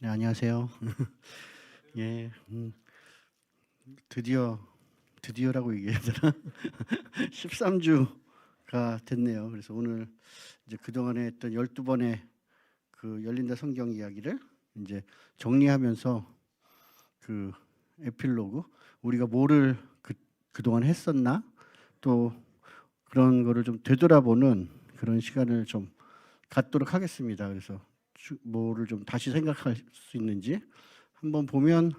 네, 안녕하세요. 예, 드디어라고 얘기해야 되나? 13주가 됐네요. 그래서 오늘 이제 그동안에 했던 12번의 그 열린다 성경 이야기를 이제 정리하면서 그 에필로그, 우리가 뭐를 그동안 했었나? 또 그런 거를 좀 되돌아보는 그런 시간을 좀 갖도록 하겠습니다. 그래서 뭐를 좀 다시 생각할 수 있는지 한번 보면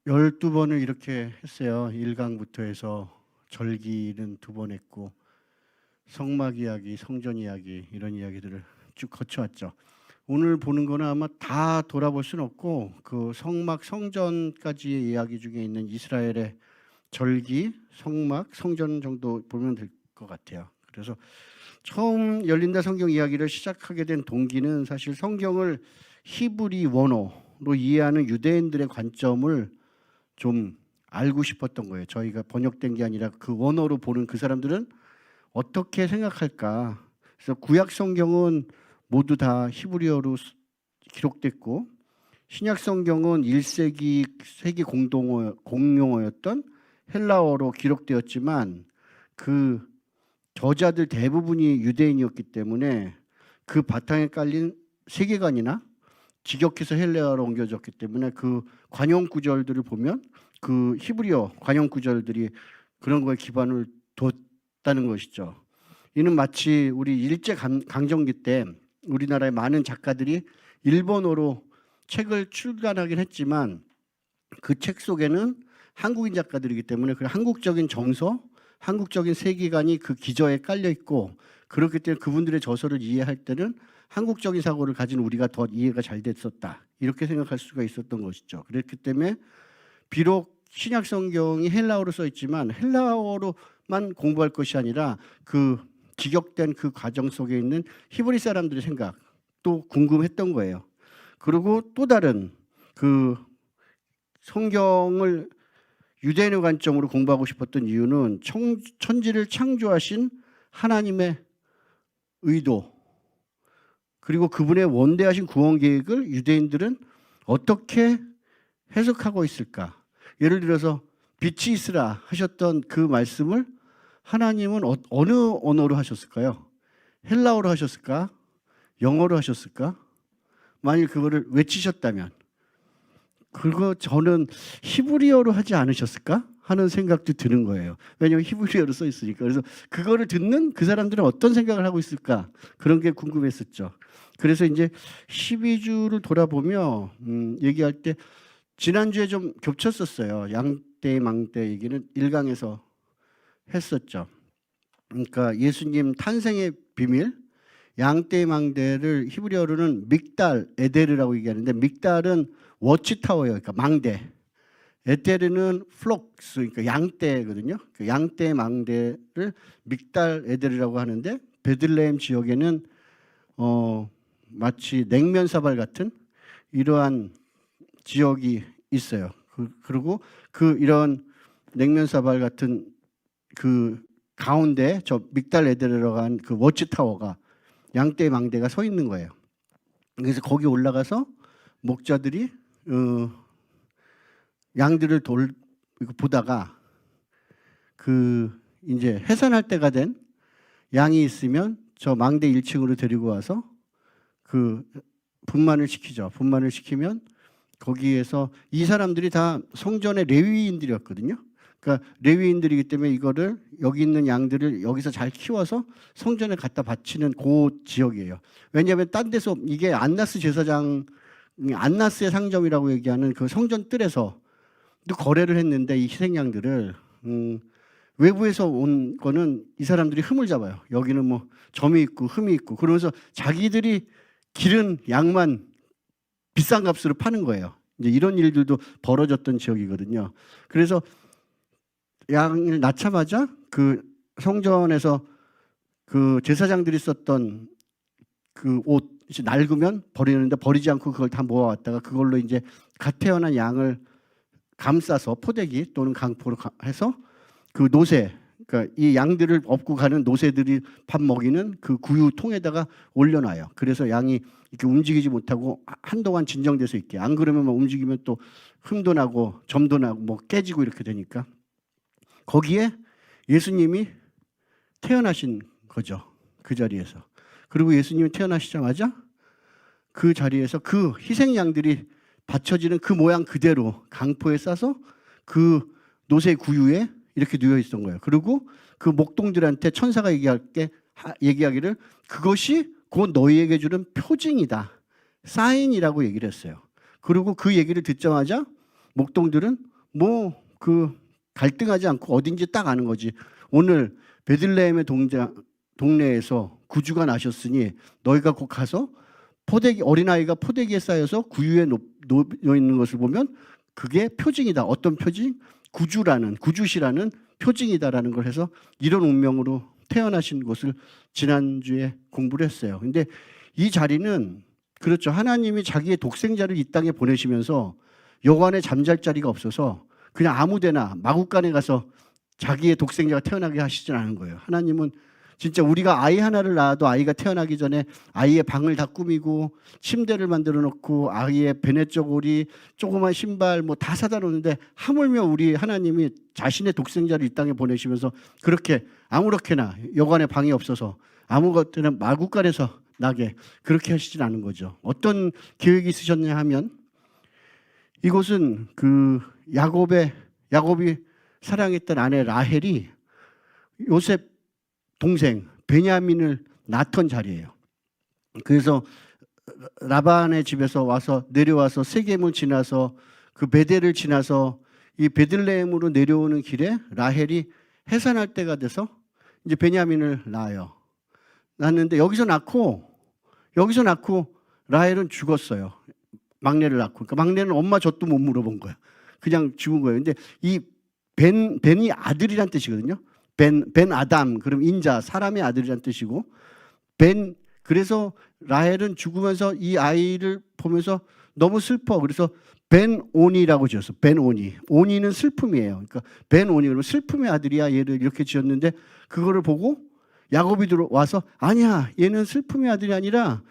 12번을 이렇게 했어요. 1강부터 해서 절기는 2번 했고 성막 이야기, 성전 이야기 이런 이야기들을 쭉 거쳐왔죠. 오늘 보는 거는 아마 다 돌아볼 수는 없고 그 성막, 성전까지의 이야기 중에 있는 이스라엘의 절기, 성막, 성전 정도 보면 될 것 같아요. 그래서 처음 열린다 성경 이야기를 시작하게 된 동기는 사실 성경을 히브리 원어로 이해하는 유대인들의 관점을 좀 알고 싶었던 거예요. 저희가 번역된 게 아니라 그 원어로 보는 그 사람들은 어떻게 생각할까. 그래서 구약 성경은 모두 다 히브리어로 기록됐고 신약 성경은 1세기 세계 공용어였던 헬라어로 기록되었지만 그 저자들 대부분이 유대인이었기 때문에 그 바탕에 깔린 세계관이나 직역해서 헬라어로 옮겨졌기 때문에 그 관용 구절들을 보면 그 히브리어 관용 구절들이 그런 거에 기반을 뒀다는 것이죠. 이는 마치 우리 일제 강점기 때 우리나라의 많은 작가들이 일본어로 책을 출간하긴 했지만 그 책 속에는 한국인 작가들이기 때문에 그 한국적인 정서, 한국적인 세계관이 그 기저에 깔려 있고 그렇기 때문에 그분들의 저서를 이해할 때는 한국적인 사고를 가진 우리가 더 이해가 잘 됐었다. 이렇게 생각할 수가 있었던 것이죠. 그렇기 때문에 비록 신약 성경이 헬라어로 써 있지만 헬라어로만 공부할 것이 아니라 그 직역된 그 과정 속에 있는 히브리 사람들의 생각도 궁금했던 거예요. 그리고 또 다른 그 성경을 유대인의 관점으로 공부하고 싶었던 이유는 천지를 창조하신 하나님의 의도 그리고 그분의 원대하신 구원 계획을 유대인들은 어떻게 해석하고 있을까? 예를 들어서 빛이 있으라 하셨던 그 말씀을 하나님은 어느 언어로 하셨을까요? 헬라어로 하셨을까? 영어로 하셨을까? 만일 그거를 외치셨다면 그거 저는 히브리어로 하지 않으셨을까 하는 생각도 드는 거예요. 왜냐하면 히브리어로 써 있으니까. 그래서 그거를 듣는 그 사람들은 어떤 생각을 하고 있을까 그런 게 궁금했었죠. 그래서 이제 12주를 돌아보며 얘기할 때 지난주에 좀 겹쳤었어요. 양떼 망대 얘기는 1강에서 했었죠. 그러니까 예수님 탄생의 비밀, 양떼 망대를 히브리어로는 믹달 에데르라고 얘기하는데 믹달은 워치타워예요. 그러니까 망대. 에데르는 플록스, 그러니까 양떼거든요. 그 양떼 망대를 믹달 에데르라고 하는데 베들레헴 지역에는 마치 냉면 사발 같은 이러한 지역이 있어요. 그리고 그 이런 냉면 사발 같은 그 가운데 저 믹달 에데르라고 한 그 워치타워가 양떼 망대가 서 있는 거예요. 그래서 거기 올라가서 목자들이 양들을 보다가 그 이제 해산할 때가 된 양이 있으면 저 망대 1층으로 데리고 와서 그 분만을 시키죠. 분만을 시키면 거기에서 이 사람들이 다 성전의 레위인들이었거든요. 그러니까 레위인들이기 때문에 이거를 여기 있는 양들을 여기서 잘 키워서 성전에 갖다 바치는 그 지역이에요. 왜냐하면 딴 데서 이게 안나스 제사장, 안나스의 상점이라고 얘기하는 그 성전 뜰에서 또 거래를 했는데 이 희생양들을 외부에서 온 거는 이 사람들이 흠을 잡아요. 여기는 뭐 점이 있고 흠이 있고 그러면서 자기들이 기른 양만 비싼 값으로 파는 거예요. 이제 이런 일들도 벌어졌던 지역이거든요. 그래서 양을 낳자마자 그 성전에서 그 제사장들이 썼던 그 옷 이제 낡으면 버리는데 버리지 않고 그걸 다 모아왔다가 그걸로 이제 갓 태어난 양을 감싸서 포대기 또는 강포로 해서 그 노새 그러니까 이 양들을 업고 가는 노새들이 밥 먹이는 그 구유통에다가 올려놔요. 그래서 양이 이렇게 움직이지 못하고 한동안 진정돼서 있게. 안 그러면 막 움직이면 또 흠도 나고 점도 나고 뭐 깨지고 이렇게 되니까. 거기에 예수님이 태어나신 거죠. 그 자리에서. 그리고 예수님이 태어나시자마자 그 자리에서 그 희생 양들이 받쳐지는 그 모양 그대로 강포에 싸서 그 노새 구유에 이렇게 누워 있던 거예요. 그리고 그 목동들한테 천사가 얘기하기를 그것이 곧 너희에게 주는 표징이다. 사인이라고 얘기를 했어요. 그리고 그 얘기를 듣자마자 목동들은 뭐 그 갈등하지 않고 어딘지 딱 아는 거지. 오늘 베들레헴의 동네에서 구주가 나셨으니 너희가 곧 가서 어린아이가 포대기에 쌓여서 구유에 놓여 있는 것을 보면 그게 표징이다. 어떤 표징? 구주시라는 표징이다라는 걸 해서 이런 운명으로 태어나신 것을 지난주에 공부를 했어요. 근데 이 자리는 그렇죠. 하나님이 자기의 독생자를 이 땅에 보내시면서 여관에 잠잘 자리가 없어서 그냥 아무데나 마구간에 가서 자기의 독생자가 태어나게 하시진 않은 거예요. 하나님은 진짜 우리가 아이 하나를 낳아도 아이가 태어나기 전에 아이의 방을 다 꾸미고 침대를 만들어 놓고 아이의 베네저고리, 조그만 신발 뭐 다 사다 놓는데 하물며 우리 하나님이 자신의 독생자를 이 땅에 보내시면서 그렇게 아무렇게나 여관에 방이 없어서 아무것도나 마구간에서 나게 그렇게 하시진 않은 거죠. 어떤 계획이 있으셨냐 하면 이곳은 그 야곱이 사랑했던 아내 라헬이 요셉 동생 베냐민을 낳던 자리예요. 그래서 라반의 집에서 내려와서 세겜을 지나서 그 베델을 지나서 이 베들레헴으로 내려오는 길에 라헬이 해산할 때가 돼서 이제 베냐민을 낳았는데 여기서 낳고 라헬은 죽었어요. 막내를 낳고. 그러니까 막내는 엄마 젖도 못 물어본 거야. 그냥 죽은 거예요. 근데 이 벤이 아들이란 뜻이거든요. 벤 아담, 그럼 인자, 사람의 아들이란 뜻이고, 그래서 라헬은 죽으면서 이 아이를 보면서 너무 슬퍼. 그래서 벤오니라고 지었어. 벤오니. 오니는 슬픔이에요. 그러니까 벤오니, 그러면 슬픔의 아들이야. 얘를 이렇게 지었는데 그거를 보고 야곱이 들어와서 아니야, 얘는 슬픔의 아들이 아니라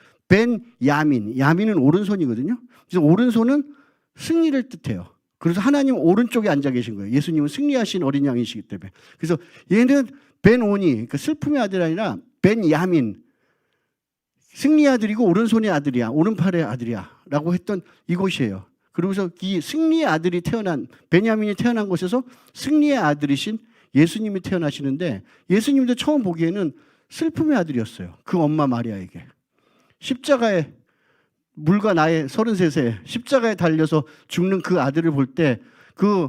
야민은 오른손이거든요. 그래서 오른손은 승리를 뜻해요. 그래서 하나님 오른쪽에 앉아 계신 거예요. 예수님은 승리하신 어린 양이시기 때문에. 그래서 얘는 벤오니, 그러니까 슬픔의 아들이 아니라 벤야민, 승리의 아들이고 오른손의 아들이야, 오른팔의 아들이야 라고 했던 이곳이에요. 그러면서 이 승리의 아들이 베냐민이 태어난 곳에서 승리의 아들이신 예수님이 태어나시는데 예수님도 처음 보기에는 슬픔의 아들이었어요. 그 엄마 마리아에게. 십자가에 물과 나의 33세 십자가에 달려서 죽는 그 아들을 볼 때 그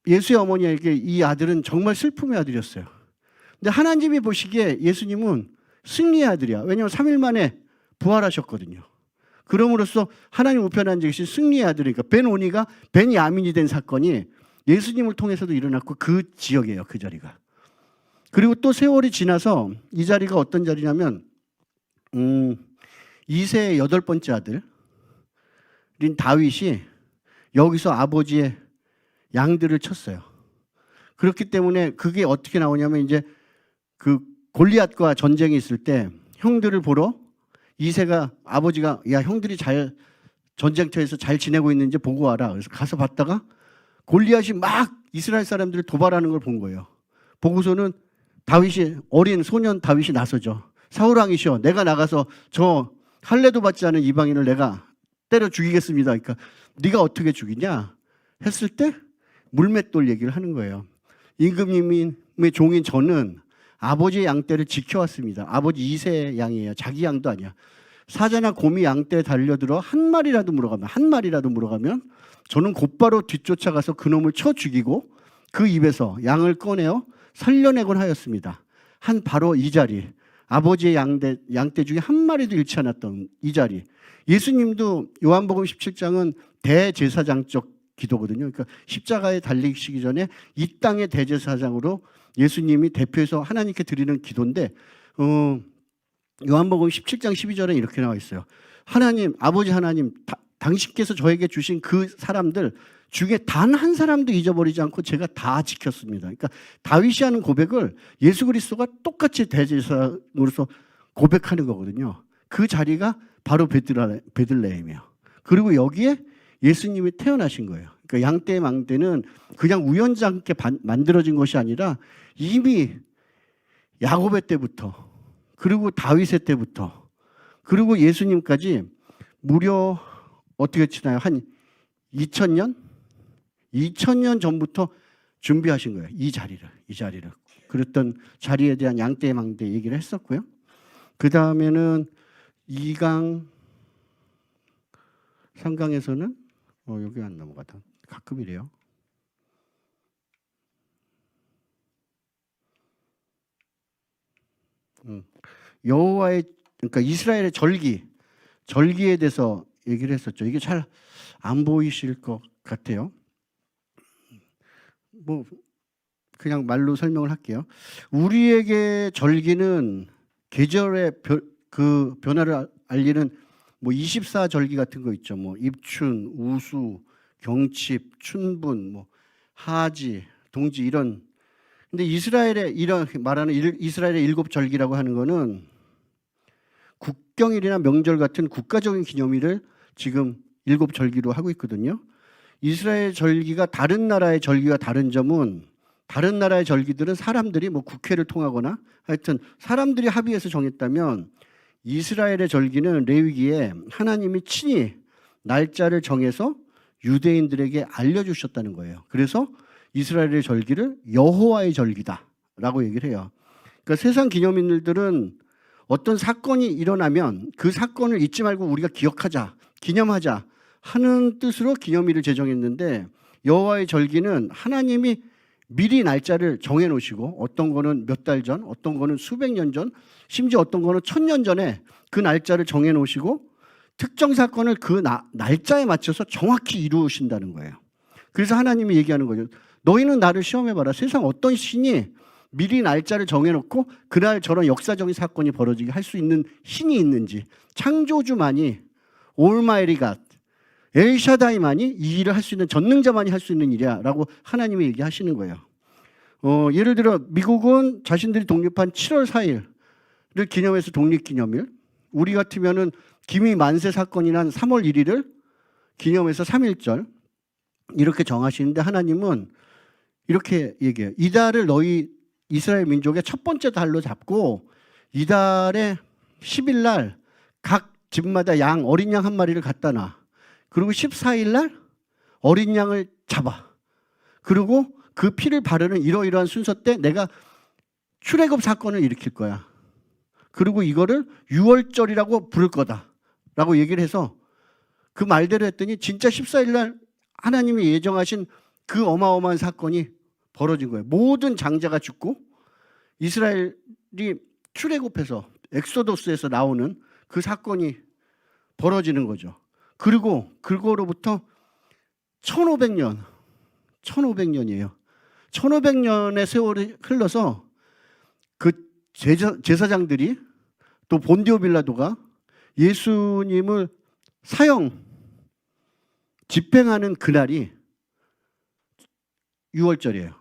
예수의 어머니에게 이 아들은 정말 슬픔의 아들이었어요. 근데 하나님이 보시기에 예수님은 승리의 아들이야. 왜냐하면 3일 만에 부활하셨거든요. 그럼으로써 하나님 우편에 앉아 계신 승리의 아들이니까 벤오니가 벤야민이 된 사건이 예수님을 통해서도 일어났고 그 지역이에요. 그 자리가. 그리고 또 세월이 지나서 이 자리가 어떤 자리냐면 이세의 8번째 아들인 다윗이 여기서 아버지의 양들을 쳤어요. 그렇기 때문에 그게 어떻게 나오냐면 이제 그 골리앗과 전쟁이 있을 때 형들을 보러 이세가 아버지가 야 형들이 잘 전쟁터에서 잘 지내고 있는지 보고 와라. 그래서 가서 봤다가 골리앗이 막 이스라엘 사람들을 도발하는 걸 본 거예요. 보고서는 어린 소년 다윗이 나서죠. 사울왕이시여, 내가 나가서 저 할례도 받지 않은 이방인을 내가 때려 죽이겠습니다. 그러니까 네가 어떻게 죽이냐 했을 때 물맷돌 얘기를 하는 거예요. 임금님의 종인 저는 아버지의 양떼를 지켜왔습니다. 아버지 이세 양이에요. 자기 양도 아니야. 사자나 곰이 양떼에 달려들어 한 마리라도 물어가면 저는 곧바로 뒤쫓아가서 그놈을 쳐 죽이고 그 입에서 양을 꺼내어 살려내곤 하였습니다. 바로 이 자리, 아버지의 양떼 중에 한 마리도 잃지 않았던 이 자리. 예수님도 요한복음 17장은 대제사장적 기도거든요. 그러니까 십자가에 달리시기 전에 이 땅의 대제사장으로 예수님이 대표해서 하나님께 드리는 기도인데 요한복음 17장 12절에 이렇게 나와 있어요. 아버지 하나님, 당신께서 저에게 주신 그 사람들 중에 단 한 사람도 잊어버리지 않고 제가 다 지켰습니다. 그러니까 다윗이 하는 고백을 예수 그리스도가 똑같이 대제사장으로서 고백하는 거거든요. 그 자리가 바로 베들레헴이에요. 그리고 여기에 예수님이 태어나신 거예요. 그러니까 양떼 망대는 그냥 우연찮게 만들어진 것이 아니라 이미 야곱의 때부터, 그리고 다윗의 때부터, 그리고 예수님까지 무려 어떻게 치나요? 한 2000년 전부터 준비하신 거예요. 이 자리를. 그랬던 자리에 대한 양떼 망대 얘기를 했었고요. 그 다음에는 2강, 3강에서는 여기 안 넘어가다. 가끔 이래요. 여호와의, 그러니까 이스라엘의 절기에 대해서 얘기를 했었죠. 이게 잘 안 보이실 것 같아요. 뭐 그냥 말로 설명을 할게요. 우리에게 절기는 계절의 그 변화를 알리는 뭐 24절기 같은 거 있죠. 뭐 입춘, 우수, 경칩, 춘분, 뭐 하지, 동지 이런. 근데 이스라엘의 이런 말하는 이스라엘의 7절기라고 하는 거는 국경일이나 명절 같은 국가적인 기념일을 지금 7절기로 하고 있거든요. 이스라엘 절기가 다른 나라의 절기와 다른 점은, 다른 나라의 절기들은 사람들이 뭐 국회를 통하거나 하여튼 사람들이 합의해서 정했다면, 이스라엘의 절기는 레위기에 하나님이 친히 날짜를 정해서 유대인들에게 알려주셨다는 거예요. 그래서 이스라엘의 절기를 여호와의 절기다라고 얘기를 해요. 그러니까 세상 기념일들은 어떤 사건이 일어나면 그 사건을 잊지 말고 우리가 기억하자, 기념하자 하는 뜻으로 기념일을 제정했는데, 여호와의 절기는 하나님이 미리 날짜를 정해 놓으시고, 어떤 거는 몇 달 전, 어떤 거는 수백 년 전, 심지어 어떤 거는 1000년 전에 그 날짜를 정해 놓으시고 특정 사건을 그 날짜에 맞춰서 정확히 이루신다는 거예요. 그래서 하나님이 얘기하는 거죠. 너희는 나를 시험해봐라. 세상 어떤 신이 미리 날짜를 정해놓고 그날 저런 역사적인 사건이 벌어지게 할 수 있는 신이 있는지. 창조주만이, 올마이리 갓, 엘샤다이만이 이 일을 할 수 있는, 전능자만이 할 수 있는 일이야 라고 하나님이 얘기하시는 거예요. 예를 들어 미국은 자신들이 독립한 7월 4일을 기념해서 독립기념일, 우리 같으면은 기미 만세 사건이 난 3월 1일을 기념해서 3.1절 이렇게 정하시는데, 하나님은 이렇게 얘기해요. 이달을 너희 이스라엘 민족의 첫 번째 달로 잡고 이달의 10일 날 각 집마다 어린 양 한 마리를 갖다 놔. 그리고 14일 날 어린 양을 잡아. 그리고 그 피를 바르는 이러이러한 순서 때 내가 출애굽 사건을 일으킬 거야. 그리고 이거를 유월절이라고 부를 거다라고 얘기를 해서 그 말대로 했더니 진짜 14일 날 하나님이 예정하신 그 어마어마한 사건이 벌어진 거예요. 모든 장자가 죽고 이스라엘이 출애굽해서 엑소더스에서 나오는 그 사건이 벌어지는 거죠. 그리고 그거로부터 1500년이에요. 1500년의 세월이 흘러서 그 제사장들이, 또 본디오 빌라도가 예수님을 집행하는 그날이 6월절이에요.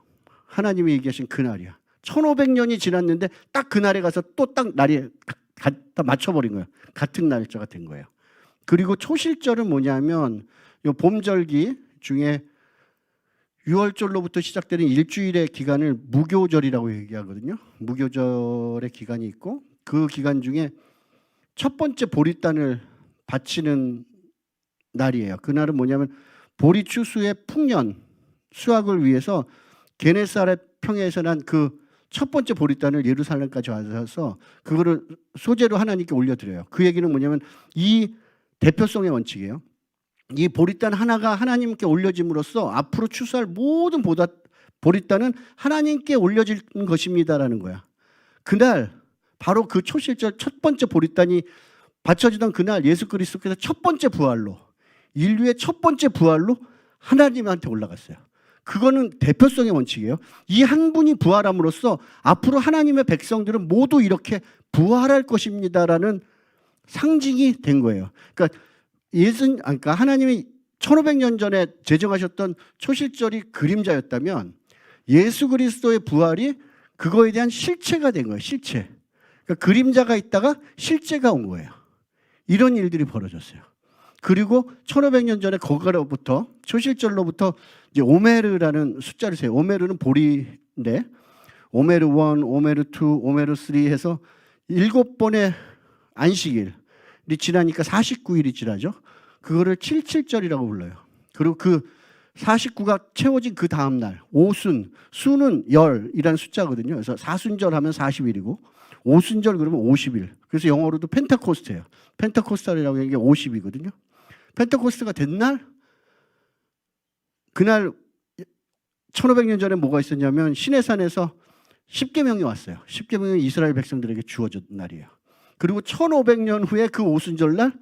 하나님이 얘기하신 그날이야. 1500년이 지났는데 딱 그날에 가서 또 딱 날이 갖다 맞춰버린 거예요. 같은 날짜가 된 거예요. 그리고 초실절은 뭐냐면 요 봄절기 중에 6월절로부터 시작되는 일주일의 기간을 무교절이라고 얘기하거든요. 무교절의 기간이 있고, 그 기간 중에 첫 번째 보리단을 바치는 날이에요. 그날은 뭐냐면 보리 추수의 풍년, 수확을 위해서 게네사렛 평야에서 난 그 첫 번째 보리단을 예루살렘까지 와서 그거를 소재로 하나님께 올려드려요. 그 얘기는 뭐냐면 이 대표성의 원칙이에요. 이 보리단 하나가 하나님께 올려짐으로써 앞으로 추수할 모든 보리단은 하나님께 올려질 것입니다라는 거야. 그날 바로 그 초실절 첫 번째 보리단이 바쳐지던 그날 예수 그리스도께서 첫 번째 부활로, 인류의 첫 번째 부활로 하나님한테 올라갔어요. 그거는 대표성의 원칙이에요. 이 한 분이 부활함으로써 앞으로 하나님의 백성들은 모두 이렇게 부활할 것입니다라는 상징이 된 거예요. 그러니까 그러니까 하나님이 1500년 전에 제정하셨던 초실절이 그림자였다면 예수 그리스도의 부활이 그거에 대한 실체가 된 거예요. 실체. 그러니까 그림자가 있다가 실제가 온 거예요. 이런 일들이 벌어졌어요. 그리고 1500년 전에 거기로부터 초실절로부터 이제 오메르라는 숫자를 세요. 오메르는 보리인데 오메르 1, 오메르 2, 오메르 3 해서 7번의 안식일이 지나니까 49일이 지나죠. 그거를 77절이라고 불러요. 그리고 그 49가 채워진 그 다음 날 오순, 수는 열이라는 숫자거든요. 그래서 사순절 하면 40일이고 오순절 그러면 50일. 그래서 영어로도 펜타코스트예요. 펜타코스탈이라고 하는 게 50이거든요. 펜타코스트가 된 날, 그날 1500년 전에 뭐가 있었냐면 시내산에서 십계명이 왔어요. 십계명이 이스라엘 백성들에게 주어진 날이에요. 그리고 1500년 후에 그 오순절 날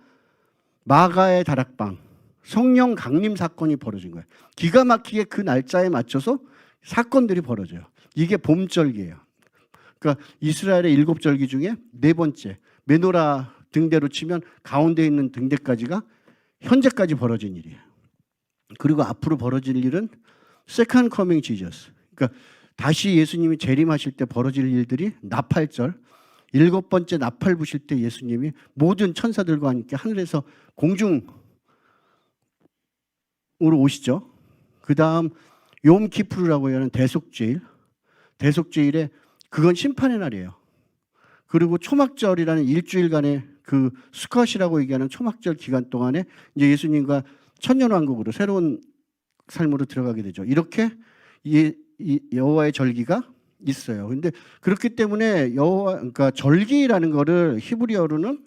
마가의 다락방 성령 강림 사건이 벌어진 거예요. 기가 막히게 그 날짜에 맞춰서 사건들이 벌어져요. 이게 봄절기예요. 그러니까 이스라엘의 7절기 중에 4번째 메노라 등대로 치면 가운데 있는 등대까지가 현재까지 벌어진 일이에요. 그리고 앞으로 벌어질 일은 Second Coming Jesus. 그러니까 다시 예수님이 재림하실 때 벌어질 일들이 나팔절, 7번째 나팔 부실 때 예수님이 모든 천사들과 함께 하늘에서 공중으로 오시죠. 그 다음 욤키푸르라고 하는 대속죄일, 대속죄일에 그건 심판의 날이에요. 그리고 초막절이라는 일주일간의 그 수컷이라고 얘기하는 초막절 기간 동안에 이제 예수님과 천년왕국으로 새로운 삶으로 들어가게 되죠. 이렇게 여호와의 절기가 있어요. 근데 그렇기 때문에 그러니까 절기라는 거를 히브리어로는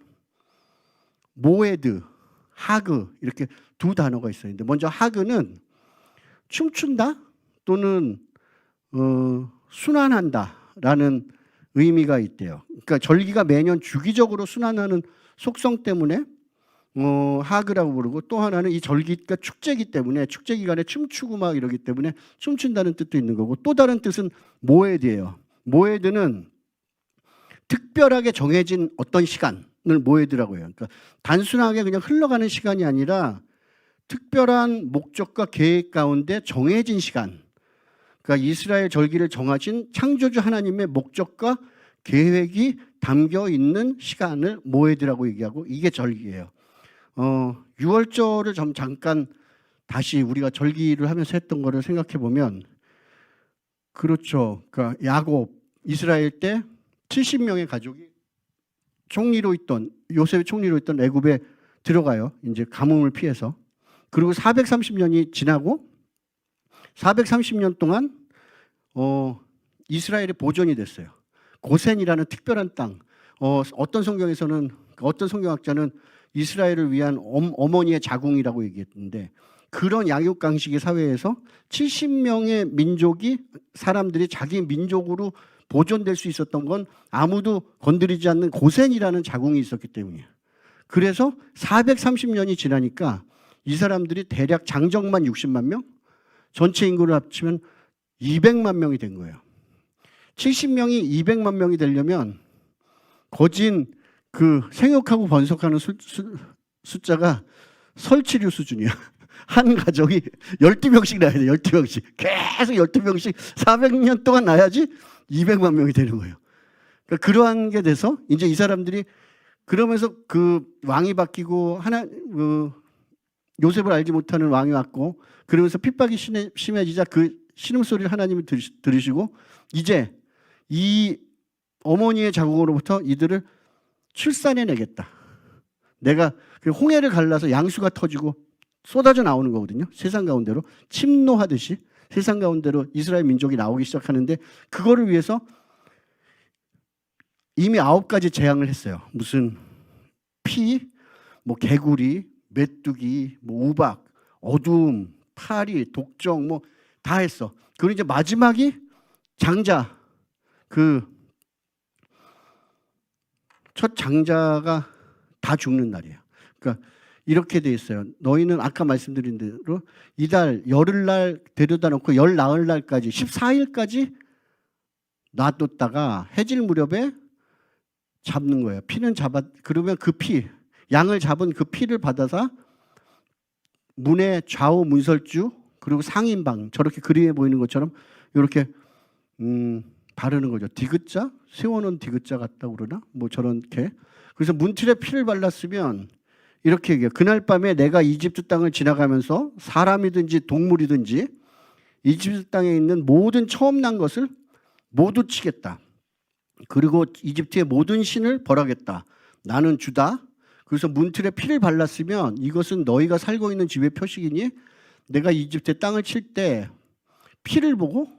모에드, 하그 이렇게 두 단어가 있어요. 근데 먼저 하그는 춤춘다 또는 순환한다라는 의미가 있대요. 그러니까 절기가 매년 주기적으로 순환하는 속성 때문에 하그라고 부르고, 또 하나는 이 절기가 축제이기 때문에 축제 기간에 춤추고 막 이러기 때문에 춤춘다는 뜻도 있는 거고, 또 다른 뜻은 모에드예요. 모에드는 특별하게 정해진 어떤 시간을 모에드라고 해요. 그러니까 단순하게 그냥 흘러가는 시간이 아니라 특별한 목적과 계획 가운데 정해진 시간. 그러니까 이스라엘 절기를 정하신 창조주 하나님의 목적과 계획이 담겨 있는 시간을 모에드라고 얘기하고, 이게 절기예요. 6월절을 좀 잠깐 다시 우리가 절기를 하면서 했던 거를 생각해 보면, 그렇죠. 그러니까 야곱, 이스라엘 때 70명의 가족이 총리로 있던, 요셉의 총리로 있던 애굽에 들어가요. 이제 가뭄을 피해서. 그리고 430년이 지나고 430년 동안 이스라엘이 보존이 됐어요. 고센이라는 특별한 땅. 어떤 성경에서는, 어떤 성경학자는 이스라엘을 위한 어머니의 자궁이라고 얘기했는데, 그런 양육강식의 사회에서 70명의 민족이, 사람들이 자기 민족으로 보존될 수 있었던 건 아무도 건드리지 않는 고센이라는 자궁이 있었기 때문이에요. 그래서 430년이 지나니까 이 사람들이 대략 장정만 60만 명, 전체 인구를 합치면 200만 명이 된 거예요. 70명이 200만 명이 되려면 거진 그 생육하고 번성하는 숫자가 설치류 수준이야. 한 가족이 12명씩 낳아야 돼. 12명씩. 계속 12명씩 400년 동안 낳아야지 200만 명이 되는 거예요. 그러니까 그러한 게 돼서 이제 이 사람들이, 그러면서 그 왕이 바뀌고 요셉을 알지 못하는 왕이 왔고, 그러면서 핍박이 심해지자 그 신음소리를 하나님이 들으시고, 이제 이 어머니의 자궁으로부터 이들을 출산해내겠다. 내가 그 홍해를 갈라서 양수가 터지고 쏟아져 나오는 거거든요. 세상 가운데로 침노하듯이 세상 가운데로 이스라엘 민족이 나오기 시작하는데, 그거를 위해서 이미 9가지 재앙을 했어요. 무슨 피, 뭐 개구리, 메뚜기, 뭐 우박, 어둠, 파리, 독정, 뭐 다 했어. 그리고 이제 마지막이 장자, 그 첫 장자가 다 죽는 날이에요. 그러니까 이렇게 돼 있어요. 너희는 아까 말씀드린 대로 이달 열흘날 데려다 놓고 열 나흘날까지 14일까지 놔뒀다가 해질 무렵에 잡는 거예요. 피는 그러면 그 피, 양을 잡은 그 피를 받아서 문의 좌우 문설주 그리고 상인방 저렇게 그림에 보이는 것처럼 이렇게 바르는 거죠. 디귿자? 세워놓은 디귿자 같다고 그러나? 뭐 저렇게. 그래서 문틀에 피를 발랐으면 이렇게 얘기해요. 그날 밤에 내가 이집트 땅을 지나가면서 사람이든지 동물이든지 이집트 땅에 있는 모든 처음 난 것을 모두 치겠다. 그리고 이집트의 모든 신을 벌하겠다. 나는 주다. 그래서 문틀에 피를 발랐으면 이것은 너희가 살고 있는 집의 표식이니 내가 이집트의 땅을 칠 때 피를 보고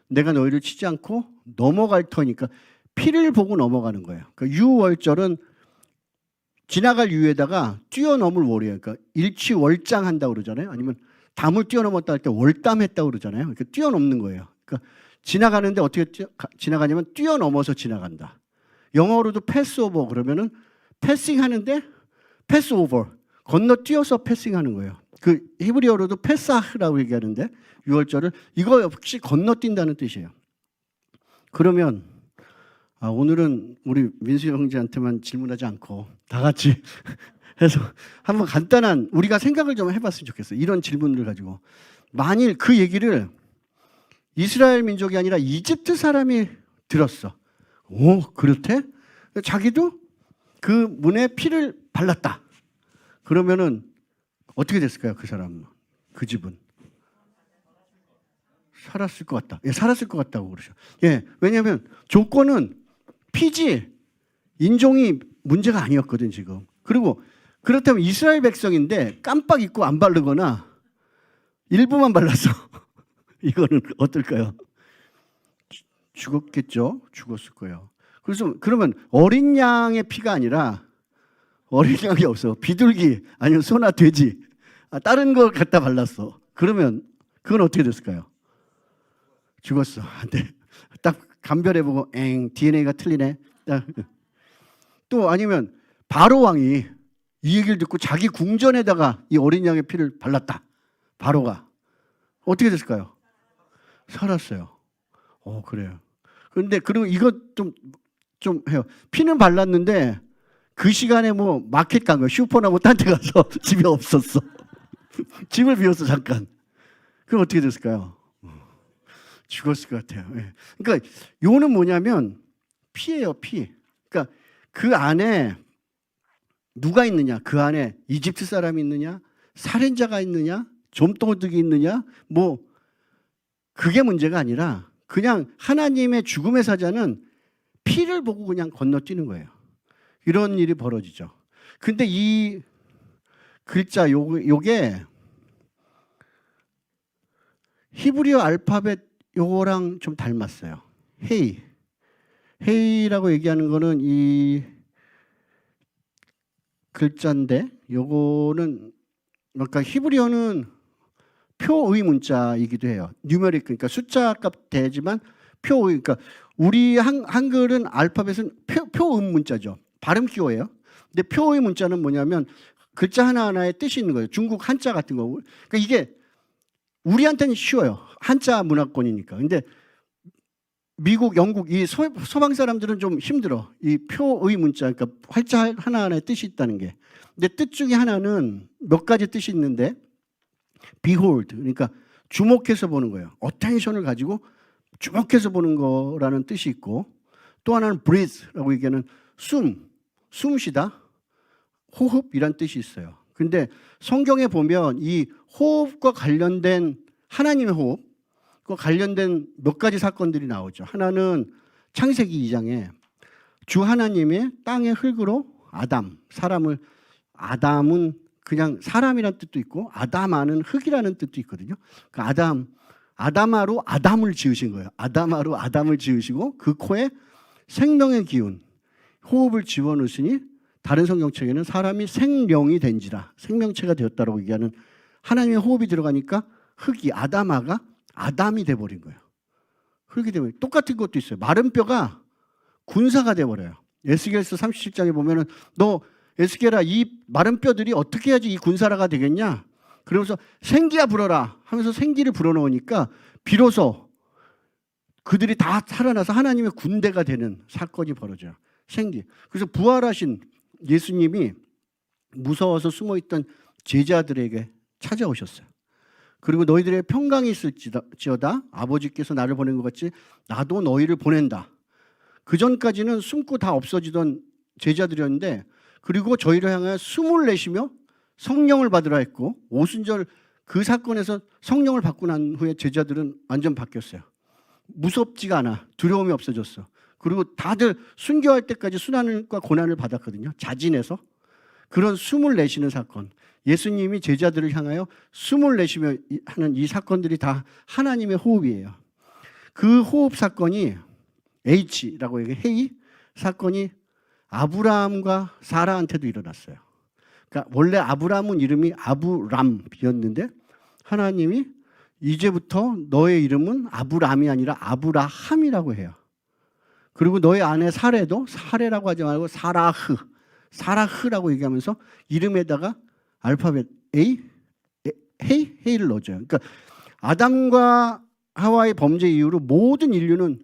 내가 너희를 치지 않고 넘어갈 터니까 피를 보고 넘어가는 거예요. 그러니까 유월절은 지나갈 유에다가 뛰어넘을 월이에요. 그러니까 일치월장한다고 그러잖아요. 아니면 담을 뛰어넘었다 할 때 월담했다고 그러잖아요. 그러니까 뛰어넘는 거예요. 그러니까 지나가는데 어떻게 지나가냐면 뛰어넘어서 지나간다. 영어로도 패스오버 그러면은 패싱하는데 패스오버 건너뛰어서 패싱하는 거예요. 그 히브리어로도 패사흐라고 얘기하는데 유월절을 이거 역시 건너뛴다는 뜻이에요. 그러면 오늘은 우리 민수 형제한테만 질문하지 않고 다 같이 해서 한번 간단한 우리가 생각을 좀 해봤으면 좋겠어요. 이런 질문을 가지고 만일 그 얘기를 이스라엘 민족이 아니라 이집트 사람이 들었어. 오, 그렇대? 자기도 그 문에 피를 발랐다. 그러면은 어떻게 됐을까요? 그 사람은, 그 집은 살았을 것 같다. 예, 살았을 것 같다고 그러죠. 예, 왜냐하면 조건은 피지 인종이 문제가 아니었거든 지금. 그리고 그렇다면 이스라엘 백성인데 깜빡 잊고 안 바르거나 일부만 발랐어. 이거는 어떨까요? 죽었겠죠. 죽었을 거예요. 그래서 그러면 어린 양의 피가 아니라 어린 양이 없어. 비둘기 아니면 소나 돼지 다른 걸 갖다 발랐어. 그러면 그건 어떻게 됐을까요? 죽었어. 안 돼. 딱 감별해보고 DNA가 틀리네. 또 아니면 바로 왕이 이 얘기를 듣고 자기 궁전에다가 이 어린 양의 피를 발랐다. 바로가 어떻게 됐을까요? 살았어요. 그래요. 그런데 그리고 이것 좀 해요. 피는 발랐는데 그 시간에 뭐 마켓 간 거야. 슈퍼나 뭐 딴 데 가서 집에 없었어. 집을 비웠어 잠깐. 그럼 어떻게 됐을까요? 죽었을 것 같아요. 예. 그러니까 요는 뭐냐면 피예요, 피. 그러니까 그 안에 누가 있느냐? 그 안에 이집트 사람이 있느냐? 살인자가 있느냐? 좀도둑이 있느냐? 뭐 그게 문제가 아니라 그냥 하나님의 죽음의 사자는 피를 보고 그냥 건너뛰는 거예요. 이런 일이 벌어지죠. 근데 이 글자 요게 히브리어 알파벳 요거랑 좀 닮았어요. 헤이라고 얘기하는 거는 이 글자인데 요거는 그러니까 히브리어는 표의 문자이기도 해요. 뉴메릭 그러니까 숫자 값 되지만 표의 그러니까 우리 한글은 알파벳은 표음 문자죠. 발음 키워예요. 근데 표의 문자는 뭐냐면 글자 하나하나에 뜻이 있는 거예요. 중국 한자 같은 거. 그러니까 이게 우리한테는 쉬워요. 한자 문화권이니까. 근데 미국, 영국 이 서방 사람들은 좀 힘들어. 이 표의 문자, 그러니까 활자 하나하나에 뜻이 있다는 게. 근데 뜻 중에 하나는 몇 가지 뜻이 있는데 behold, 그러니까 주목해서 보는 거예요. attention을 가지고 주목해서 보는 거라는 뜻이 있고 또 하나는 breathe라고 얘기하는 숨 쉬다, 호흡이란 뜻이 있어요. 근데 성경에 보면 이 호흡과 관련된 하나님의 호흡과 관련된 몇 가지 사건들이 나오죠. 하나는 창세기 2장에 주 하나님의 땅의 흙으로 아담은 그냥 사람이라는 뜻도 있고 아담아는 흙이라는 뜻도 있거든요. 그 아담아로 아담을 지으신 거예요. 아담아로 아담을 지으시고 그 코에 생명의 기운, 호흡을 집어넣으시니 다른 성경책에는 사람이 생령이 된지라 생명체가 되었다라고 얘기하는 하나님의 호흡이 들어가니까 흙이 아담아가 아담이 돼버린 거예요. 흙이 돼버린 똑같은 것도 있어요. 마른 뼈가 군사가 돼버려요. 에스겔서 37장에 보면은 너 에스겔아 이 마른 뼈들이 어떻게 해야지 이 군사라가 되겠냐? 그러면서 생기야 불어라 하면서 생기를 불어넣으니까 비로소 그들이 다 살아나서 하나님의 군대가 되는 사건이 벌어져요. 생기. 그래서 부활하신 예수님이 무서워서 숨어있던 제자들에게 찾아오셨어요. 그리고 너희들의 평강이 있을지어다 아버지께서 나를 보낸 것 같이 나도 너희를 보낸다. 그 전까지는 숨고 다 없어지던 제자들이었는데 그리고 저희를 향하여 숨을 내쉬며 성령을 받으라 했고 오순절 그 사건에서 성령을 받고 난 후에 제자들은 완전 바뀌었어요. 무섭지가 않아. 두려움이 없어졌어. 그리고 다들 순교할 때까지 순환과 고난을 받았거든요. 자진해서. 그런 숨을 내쉬는 사건. 예수님이 제자들을 향하여 숨을 내쉬며 하는 이 사건들이 다 하나님의 호흡이에요. 그 호흡 사건이 H라고 얘기해. 헤이 사건이 아브라함과 사라한테도 일어났어요. 그러니까 원래 아브라함은 이름이 아브람이었는데 하나님이 이제부터 너의 이름은 아브람이 아니라 아브라함이라고 해요. 그리고 너의 아내 사레도 사레라고 하지 말고 사라흐라고 얘기하면서 이름에다가 알파벳 헤이를 넣어줘요. 그러니까 아담과 하와의 범죄 이후로 모든 인류는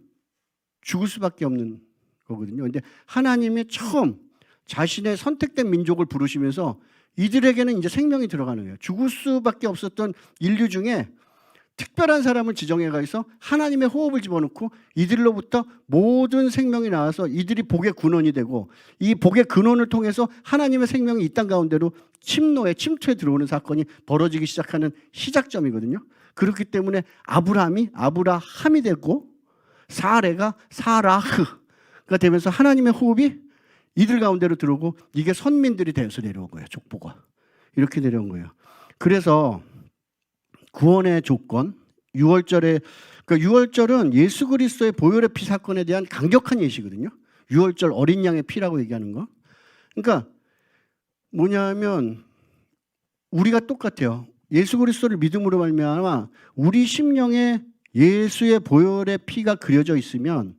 죽을 수밖에 없는 거거든요. 그런데 하나님이 처음 자신의 선택된 민족을 부르시면서 이들에게는 이제 생명이 들어가는 거예요. 죽을 수밖에 없었던 인류 중에 특별한 사람을 지정해 가서 하나님의 호흡을 집어넣고 이들로부터 모든 생명이 나와서 이들이 복의 근원이 되고 이 복의 근원을 통해서 하나님의 생명이 이 땅 가운데로 침투해 들어오는 사건이 벌어지기 시작하는 시작점이거든요. 그렇기 때문에 아브라함이 되고 사레가 사라흐가 되면서 하나님의 호흡이 이들 가운데로 들어오고 이게 선민들이 되어서 내려온 거예요. 족보가. 이렇게 내려온 거예요. 그래서 구원의 조건, 유월절에 그러니까 유월절은 예수 그리스도의 보혈의 피 사건에 대한 강력한 예시거든요. 유월절 어린 양의 피라고 얘기하는 거. 그러니까 뭐냐면 우리가 똑같아요. 예수 그리스도를 믿음으로 말미암아 우리 심령에 예수의 보혈의 피가 그려져 있으면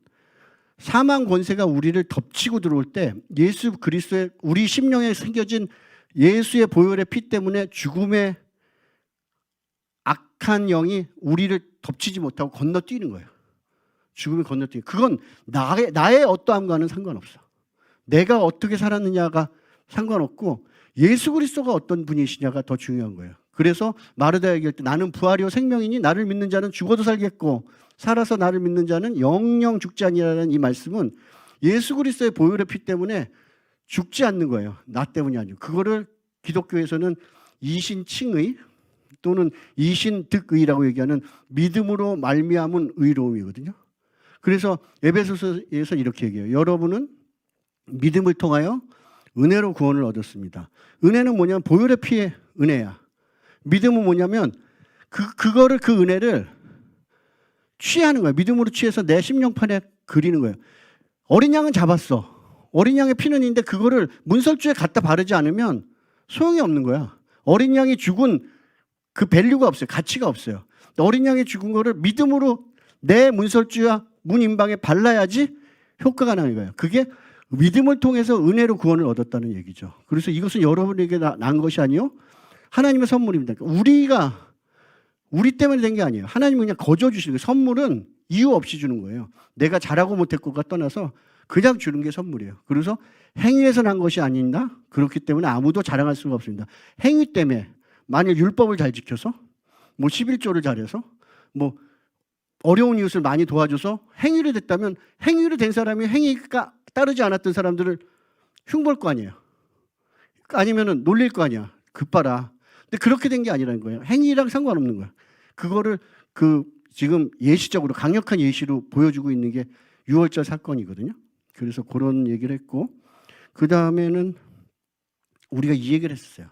사망 권세가 우리를 덮치고 들어올 때 예수 그리스도의 우리 심령에 새겨진 예수의 보혈의 피 때문에 죽음의 악한 영이 우리를 덮치지 못하고 건너뛰는 거예요. 죽음이 건너뛰는. 그건 나의 어떠함과는 상관없어. 내가 어떻게 살았느냐가 상관없고 예수 그리스도가 어떤 분이시냐가 더 중요한 거예요. 그래서 마르다 얘기할 때 나는 부활이요 생명이니 나를 믿는 자는 죽어도 살겠고 살아서 나를 믿는 자는 영영 죽지 아니하라는 이 말씀은 예수 그리스도의 보혈의 피 때문에 죽지 않는 거예요. 나 때문이 아니고. 그거를 기독교에서는 이신칭의 또는 이신득의라고 얘기하는 믿음으로 말미암은 의로움이거든요. 그래서 에베소서에서 이렇게 얘기해요. 여러분은 믿음을 통하여 은혜로 구원을 얻었습니다. 은혜는 뭐냐면 보혈의 피의 은혜야. 믿음은 뭐냐면 그 은혜를 취하는 거예요. 믿음으로 취해서 내 심령판에 그리는 거예요. 어린 양은 잡았어. 어린 양의 피는 있는데 그거를 문설주에 갖다 바르지 않으면 소용이 없는 거야. 어린 양이 죽은 그 밸류가 없어요. 가치가 없어요. 어린 양이 죽은 거를 믿음으로 내 문설주와 문인방에 발라야지 효과가 나는 거예요. 그게 믿음을 통해서 은혜로 구원을 얻었다는 얘기죠. 그래서 이것은 여러분에게 난 것이 아니요 하나님의 선물입니다. 우리 때문에 된 게 아니에요. 하나님은 그냥 거저 주시는 거예요. 선물은 이유 없이 주는 거예요. 내가 잘하고 못했고가 떠나서 그냥 주는 게 선물이에요. 그래서 행위에서 난 것이 아닌다. 그렇기 때문에 아무도 자랑할 수가 없습니다. 행위 때문에 만일 율법을 잘 지켜서 뭐 11조를 잘해서 뭐 어려운 이웃을 많이 도와줘서 행위를 됐다면 행위를 된 사람이 행위가 따르지 않았던 사람들을 흉볼 거 아니에요. 아니면은 놀릴 거 아니야. 급봐라. 근데 그렇게 된 게 아니라는 거예요. 행위랑 상관없는 거야. 그거를 지금 예시적으로 강력한 예시로 보여주고 있는 게 유월절 사건이거든요. 그래서 그런 얘기를 했고 그 다음에는 우리가 이 얘기를 했었어요.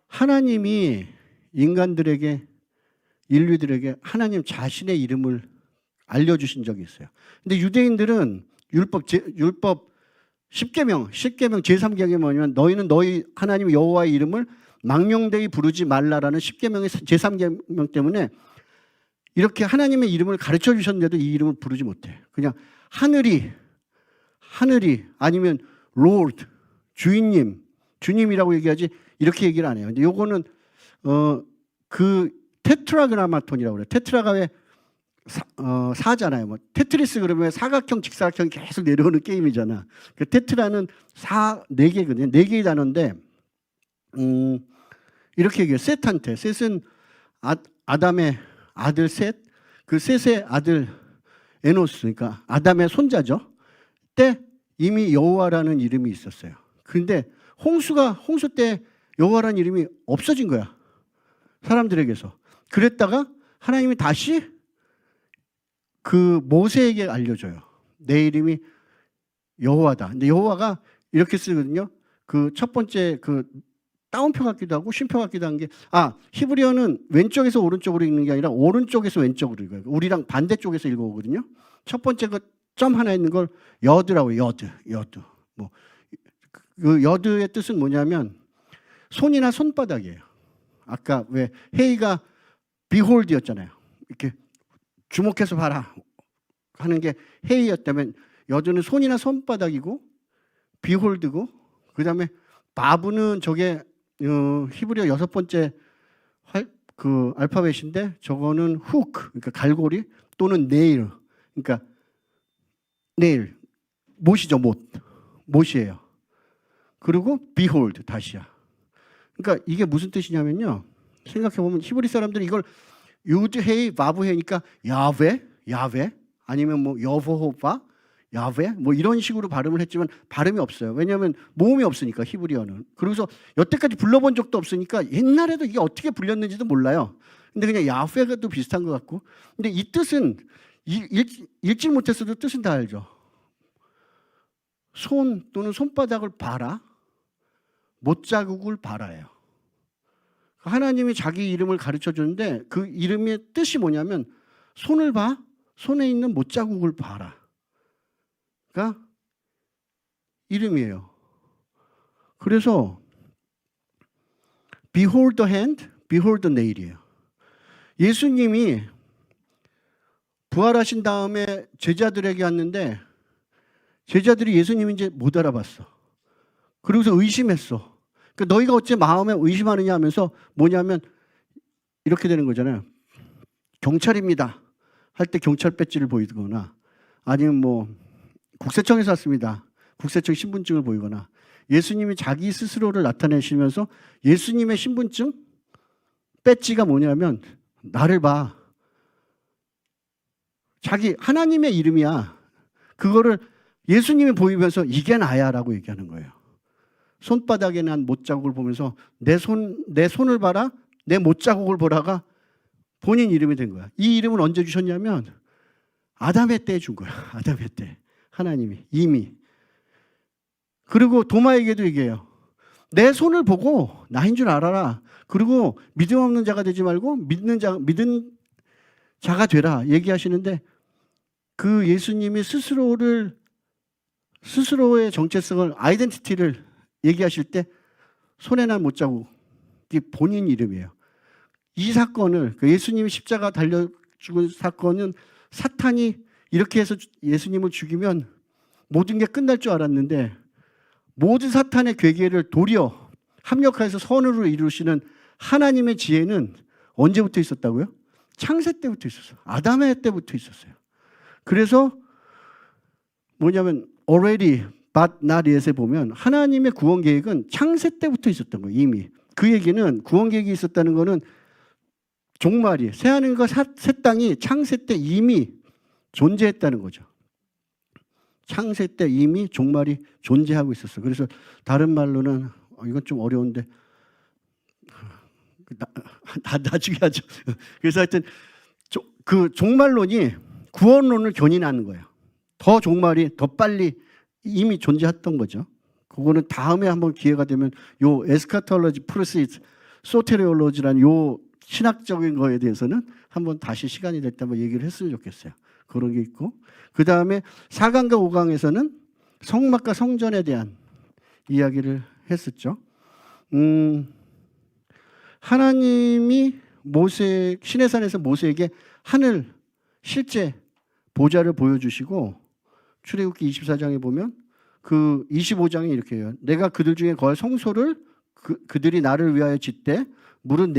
하나님이 인류들에게 하나님 자신의 이름을 알려주신 적이 있어요. 근데 유대인들은 율법 10계명 제3계명이 뭐냐면 너희는 너희 하나님 여호와의 이름을 망령되이 부르지 말라라는 10계명의 제3계명 때문에 이렇게 하나님의 이름을 가르쳐 주셨는데도 이 이름을 부르지 못해. 그냥 하늘이 아니면 Lord 주님이라고 얘기하지 이렇게 얘기를 안 해요. 근데 요거는 그 테트라그라마톤이라고 그래요. 테트라가 왜 사잖아요. 뭐 테트리스 그러면 사각형, 직사각형이 계속 내려오는 게임이잖아. 그 테트라는 4개거든요. 4개의 단어인데 이렇게 얘기해요. 셋한테. 셋은 아담의 아들 셋, 그 셋의 아들 에노스, 그러니까 아담의 손자죠. 때 이미 여호와라는 이름이 있었어요. 그런데 홍수 때 여호와라는 이름이 없어진 거야, 사람들에게서. 그랬다가 하나님이 다시 그 모세에게 알려줘요. 내 이름이 여호와다. 근데 여호와가 이렇게 쓰거든요. 그 첫 번째 그 따옴표 같기도 하고 쉼표 같기도 한 게, 히브리어는 왼쪽에서 오른쪽으로 읽는 게 아니라 오른쪽에서 왼쪽으로 읽어요. 우리랑 반대쪽에서 읽어오거든요. 첫 번째 그 점 하나 있는 걸 여드라고 해요. 여드. 뭐 그 여드의 뜻은 뭐냐면 손이나 손바닥이에요. 아까 왜 헤이가 비홀드였잖아요. 이렇게 주목해서 봐라 하는 게 헤이였다면, 여드는 손이나 손바닥이고 비홀드고, 그다음에 바브는 저게 히브리어 6번째 그 알파벳인데, 저거는 훅, 그러니까 갈고리 또는 네일, 그러니까 네일, 못이죠. 못이에요. 그리고 behold, 다시야. 그러니까 이게 무슨 뜻이냐면요, 생각해보면 히브리 사람들이 이걸 유드 헤이 바브 헤니까 야베 아니면 뭐 여호바 야베 뭐 이런 식으로 발음을 했지만 발음이 없어요. 왜냐하면 모음이 없으니까, 히브리어는. 그래서 여태까지 불러본 적도 없으니까 옛날에도 이게 어떻게 불렸는지도 몰라요. 근데 그냥 야베가 또 비슷한 것 같고. 근데 이 뜻은 읽지 못했어도 뜻은 다 알죠. 손 또는 손바닥을 봐라, 못자국을 봐라예요. 하나님이 자기 이름을 가르쳐 주는데 그 이름의 뜻이 뭐냐면 손을 봐, 손에 있는 못자국을 봐라. 가 이름이에요. 그래서 behold the hand, behold the nail이에요. 예수님이 부활하신 다음에 제자들에게 왔는데 제자들이 예수님인지 못 알아봤어. 그러고서 의심했어. 그러니까 너희가 어째 마음에 의심하느냐 하면서, 뭐냐면 이렇게 되는 거잖아요. 경찰입니다 할 때 경찰 배지를 보이거나, 아니면 뭐 국세청에서 왔습니다, 국세청 신분증을 보이거나, 예수님이 자기 스스로를 나타내시면서 예수님의 신분증 배지가 뭐냐면 나를 봐, 자기 하나님의 이름이야. 그거를 예수님이 보이면서 이게 나야 라고 얘기하는 거예요. 손바닥에 난 못자국을 보면서 내 손을 봐라, 내 못자국을 보라가 본인 이름이 된 거야. 이 이름은 언제 주셨냐면 아담의 때에 준 거야. 아담의 때 하나님이 이미. 그리고 도마에게도 얘기해요. 내 손을 보고 나인 줄 알아라. 그리고 믿음 없는 자가 되지 말고 믿는 자가 되라 얘기하시는데, 그 예수님이 스스로의 정체성을, 아이덴티티를 얘기하실 때 손에 난 못자국이 본인 이름이에요. 이 사건을, 그 예수님이 십자가 달려 죽은 사건은 사탄이 이렇게 해서 예수님을 죽이면 모든 게 끝날 줄 알았는데, 모든 사탄의 괴계를 도리어 합력해서 선으로 이루시는 하나님의 지혜는 언제부터 있었다고요? 창세 때부터 있었어요. 아담의 때부터 있었어요. 그래서 뭐냐면 already but not yet에 보면 하나님의 구원 계획은 창세 때부터 있었던 거예요. 이미. 그 얘기는 구원 계획이 있었다는 거는 종말이, 새하늘과 새 땅이 창세 때 이미 존재했다는 거죠. 창세 때 이미 종말이 존재하고 있었어요. 그래서 다른 말로는, 이건 좀 어려운데 나중에 하죠. 그래서 하여튼 그 종말론이 구원론을 견인하는 거예요. 더 종말이 더 빨리 이미 존재했던 거죠. 그거는 다음에 한번 기회가 되면 요 에스카톨로지 프로시스 소테리올로지라는 요 신학적인 거에 대해서는 한번 다시 시간이 될 때 한번 얘기를 했으면 좋겠어요. 그런 게 있고, 그 다음에 4강과 5강에서는 성막과 성전에 대한 이야기를 했었죠. 하나님이 시내산에서 모세에게 하늘 실제 보좌를 보여주시고, 출애굽기 24장에 보면 그 25장에 이렇게 해요. 내가 그들 중에 거할 성소를 그들이 나를 위하여 짓되 물은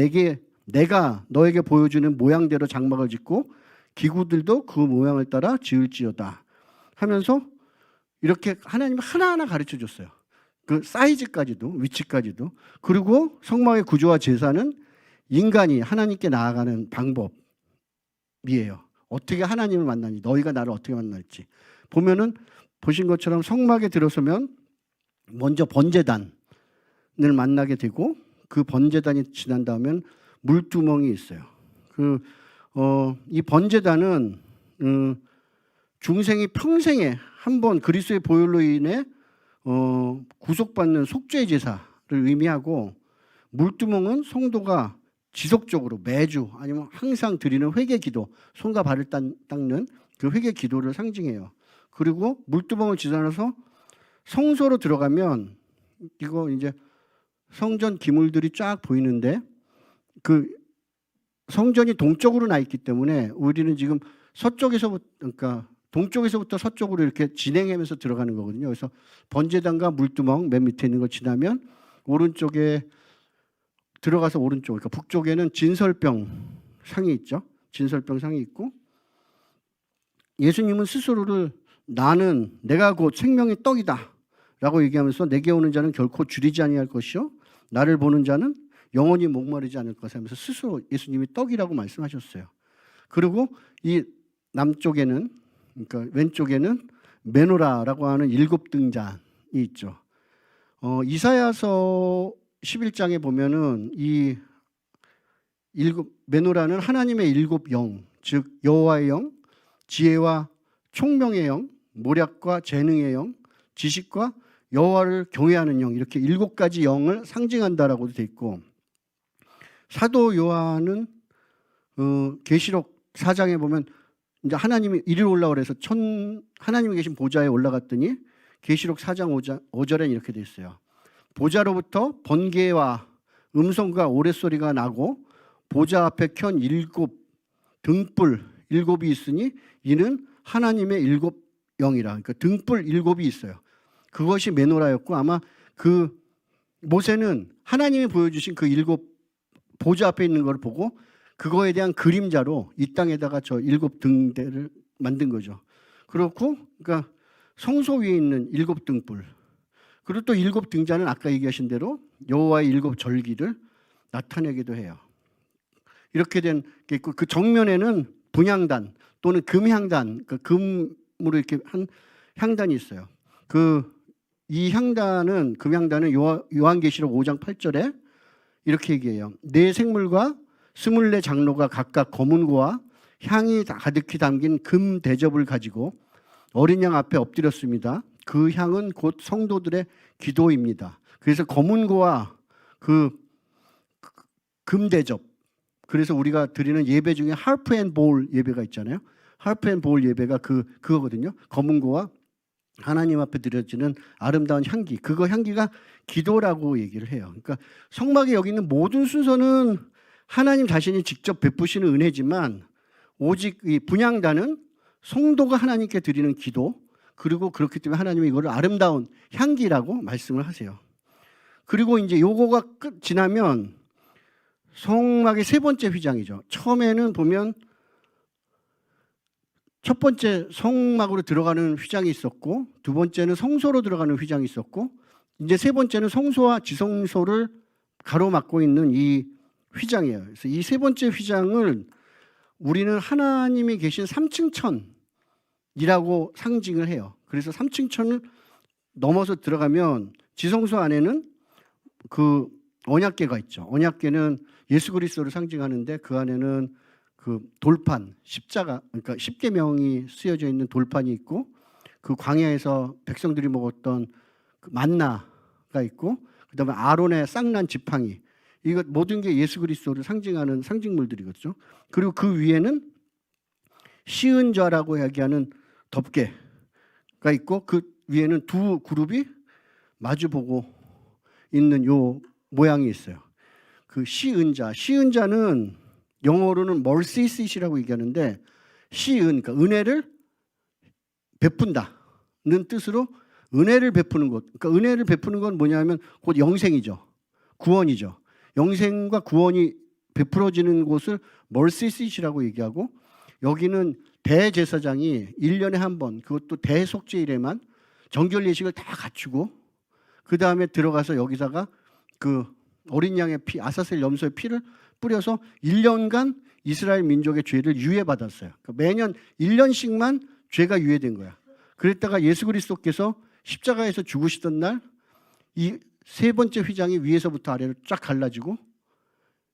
내가 너에게 보여주는 모양대로 장막을 짓고 기구들도 그 모양을 따라 지을지어다 하면서 이렇게 하나님이 하나하나 가르쳐 줬어요. 그 사이즈까지도, 위치까지도. 그리고 성막의 구조와 제사는 인간이 하나님께 나아가는 방법이에요. 어떻게 하나님을 만나니, 너희가 나를 어떻게 만날지 보면은, 보신 것처럼 성막에 들어서면 먼저 번제단을 만나게 되고, 그 번제단이 지난 다음엔 물두멍이 있어요. 이 번제단은 중생이 평생에 한 번 그리스도의 보혈로 인해 구속받는 속죄 제사를 의미하고, 물두멍은 성도가 지속적으로 매주 아니면 항상 드리는 회개 기도, 손과 발을 닦는 그 회개 기도를 상징해요. 그리고 물두멍을 지나서 성소로 들어가면, 이거 이제 성전 기물들이 쫙 보이는데, 그 성전이 동쪽으로 나 있기 때문에 우리는 지금 서쪽에서부터, 그러니까 동쪽에서부터 서쪽으로 이렇게 진행하면서 들어가는 거거든요. 그래서 번제단과 물두멍 맨 밑에 있는 거 지나면 오른쪽에 들어가서 오른쪽, 그러니까 북쪽에는 진설병 상이 있죠. 진설병 상이 있고, 예수님은 스스로를 내가 곧 생명의 떡이다 라고 얘기하면서, 내게 오는 자는 결코 줄이지 아니할 것이요 나를 보는 자는 영원히 목마르지 않을 것이다 하면서 스스로 예수님이 떡이라고 말씀하셨어요. 그리고 이 남쪽에는, 그러니까 왼쪽에는 메노라라고 하는 7등잔이 있죠. 이사야서 11장에 보면은 이 메노라는 하나님의 7영, 즉 여호와의 영, 지혜와 총명의 영, 모략과 재능의 영, 지식과 여호와를 경외하는 영, 이렇게 7가지 영을 상징한다라고도 돼 있고, 사도 요한은 계시록 4장에 보면 이제 하나님이 이리로 올라오라 해서 하나님이 계신 보좌에 올라갔더니, 계시록 4장 5절엔 이렇게 돼 있어요. 보좌로부터 번개와 음성과 오랫소리가 나고, 보좌 앞에 켠 7등불 7이 있으니 이는 하나님의 7영이라. 그러니까 등불 7이 있어요. 그것이 메노라였고, 아마 그 모세는 하나님이 보여주신 그 7 보좌 앞에 있는 걸 보고 그거에 대한 그림자로 이 땅에다가 저 7등대를 만든 거죠. 그렇고, 그러니까 성소 위에 있는 7등불, 그리고 또 7등잔은 아까 얘기하신 대로 여호와의 7절기를 나타내기도 해요. 이렇게 된 게 있고, 그 정면에는 분향단 또는 금향단, 그 금으로 이렇게 한 향단이 있어요. 이 향단은, 금향단은 요한계시록 5장 8절에 이렇게 얘기해요. 네 생물과 24 장로가 각각 검은 고와 향이 가득히 담긴 금 대접을 가지고 어린 양 앞에 엎드렸습니다. 그 향은 곧 성도들의 기도입니다. 그래서 검은 고와 그 금 대접, 그래서 우리가 드리는 예배 중에 하프 앤 볼 예배가 있잖아요. 하프 앤 볼 예배가 그거거든요. 검은 고와 하나님 앞에 드려지는 아름다운 향기, 그거 향기가 기도라고 얘기를 해요. 그러니까 성막에 여기 있는 모든 순서는 하나님 자신이 직접 베푸시는 은혜지만, 오직 이 분향단은 성도가 하나님께 드리는 기도, 그리고 그렇기 때문에 하나님이 이거를 아름다운 향기라고 말씀을 하세요. 그리고 이제 요거가 지나면 성막의 세 번째 휘장이죠. 처음에는 보면 첫 번째 성막으로 들어가는 휘장이 있었고, 두 번째는 성소로 들어가는 휘장이 있었고, 이제 세 번째는 성소와 지성소를 가로막고 있는 이 휘장이에요. 그래서 이 세 번째 휘장을 우리는 하나님이 계신 3층 천이라고 상징을 해요. 그래서 3층 천을 넘어서 들어가면 지성소 안에는 그 언약궤가 있죠. 언약궤는 예수 그리스도를 상징하는데, 그 안에는 그 돌판, 십자가, 그러니까 십계명이 쓰여져 있는 돌판이 있고, 그 광야에서 백성들이 먹었던 그 만나가 있고, 그다음에 아론의 쌍난 지팡이, 이거 모든 게 예수 그리스도를 상징하는 상징물들이거든요. 그리고 그 위에는 시은좌라고 이야기하는 덮개가 있고, 그 위에는 두 그룹이 마주보고 있는 요 모양이 있어요. 그 시은자는 영어로는 mercy seat이라고 얘기하는데, 그러니까 은혜를 베푼다는 뜻으로 은혜를 베푸는 것. 그러니까 은혜를 베푸는 건 뭐냐면 곧 영생이죠. 구원이죠. 영생과 구원이 베풀어지는 곳을 mercy seat이라고 얘기하고, 여기는 대제사장이 1년에 한 번, 그것도 대속죄일에만 정결 예식을 다 갖추고, 그 다음에 들어가서 여기다가 그 어린 양의 피, 아사셀 염소의 피를 뿌려서 1년간 이스라엘 민족의 죄를 유예받았어요. 그러니까 매년 1년씩만 죄가 유예된 거야. 그랬다가 예수 그리스도께서 십자가에서 죽으시던 날 이 세 번째 휘장이 위에서부터 아래로 쫙 갈라지고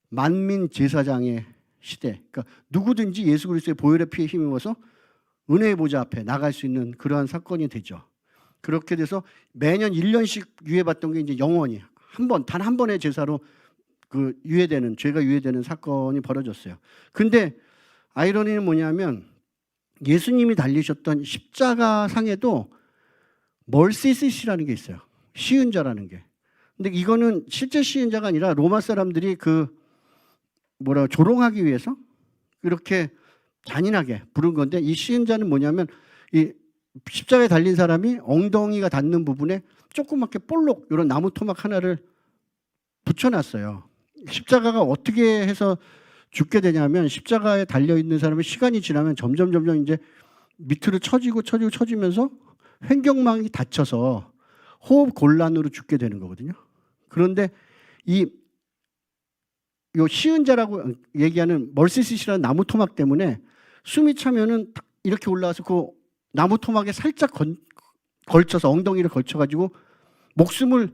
만민 제사장의 시대, 그러니까 누구든지 예수 그리스도의 보혈의 피에 힘입어서 은혜의 보좌 앞에 나갈 수 있는 그러한 사건이 되죠. 그렇게 돼서 매년 1년씩 유예받던 게 이제 영원히 단 한 번의 제사로 그 유예되는, 죄가 유예되는 사건이 벌어졌어요. 근데 아이러니는 뭐냐면 예수님이 달리셨던 십자가 상에도 멀시시라는 게 있어요. 시은자라는 게. 근데 이거는 실제 시은자가 아니라 로마 사람들이 조롱하기 위해서 이렇게 잔인하게 부른 건데, 이 시은자는 뭐냐면 이 십자가에 달린 사람이 엉덩이가 닿는 부분에 조그맣게 볼록 이런 나무 토막 하나를 붙여놨어요. 십자가가 어떻게 해서 죽게 되냐면, 십자가에 달려있는 사람은 시간이 지나면 점점 이제 밑으로 처지면서 횡격막이 닫혀서 호흡 곤란으로 죽게 되는 거거든요. 그런데 요 시은자라고 얘기하는 멀시시라는 나무 토막 때문에 숨이 차면은 이렇게 올라와서 그 나무 토막에 살짝 걸쳐서 엉덩이를 걸쳐가지고 목숨을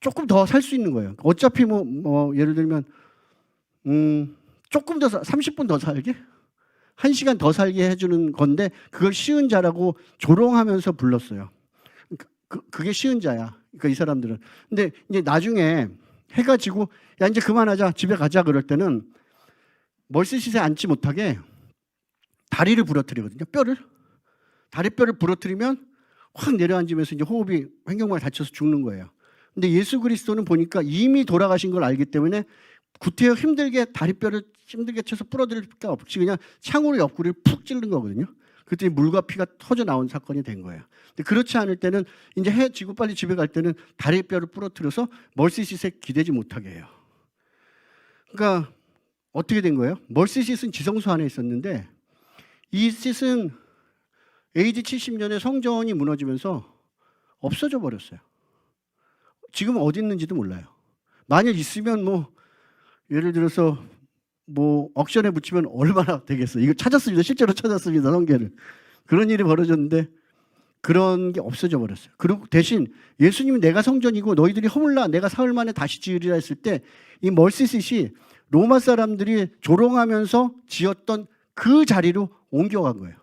조금 더 살 수 있는 거예요. 어차피 예를 들면 조금 더 30분 더 살게, 1시간 더 살게 해주는 건데 그걸 시은자라고 조롱하면서 불렀어요. 그게 시은자야. 그러니까 이 사람들은. 근데 이제 나중에 해가 지고 야 이제 그만하자, 집에 가자 그럴 때는 멀시시에 앉지 못하게 다리를 부러뜨리거든요. 다리뼈를 부러뜨리면 확 내려앉으면서 이제 호흡이 횡격막에 닫혀서 죽는 거예요. 근데 예수 그리스도는 보니까 이미 돌아가신 걸 알기 때문에 구태여 힘들게 다리뼈를 힘들게 쳐서 부러뜨릴 게 없이 그냥 창으로 옆구리를 푹 찌른 거거든요. 그랬더니 물과 피가 터져 나온 사건이 된 거예요. 근데 그렇지 않을 때는 이제 해 지고 빨리 집에 갈 때는 다리뼈를 부러뜨려서 멀시시에 기대지 못하게 해요. 그러니까 어떻게 된 거예요? 멀시시는 지성소 안에 있었는데 이 싯은 AD 70년에 성전이 무너지면서 없어져 버렸어요. 지금 어디 있는지도 몰라요. 만약 있으면 예를 들어서 억션에 붙이면 얼마나 되겠어요. 이거 찾았습니다. 실제로 찾았습니다. 성경을. 그런 일이 벌어졌는데 그런 게 없어져 버렸어요. 그리고 대신 예수님이 내가 성전이고 너희들이 허물라 내가 사흘 만에 다시 지으리라 했을 때 이 멀시시이 로마 사람들이 조롱하면서 지었던 그 자리로 옮겨간 거예요.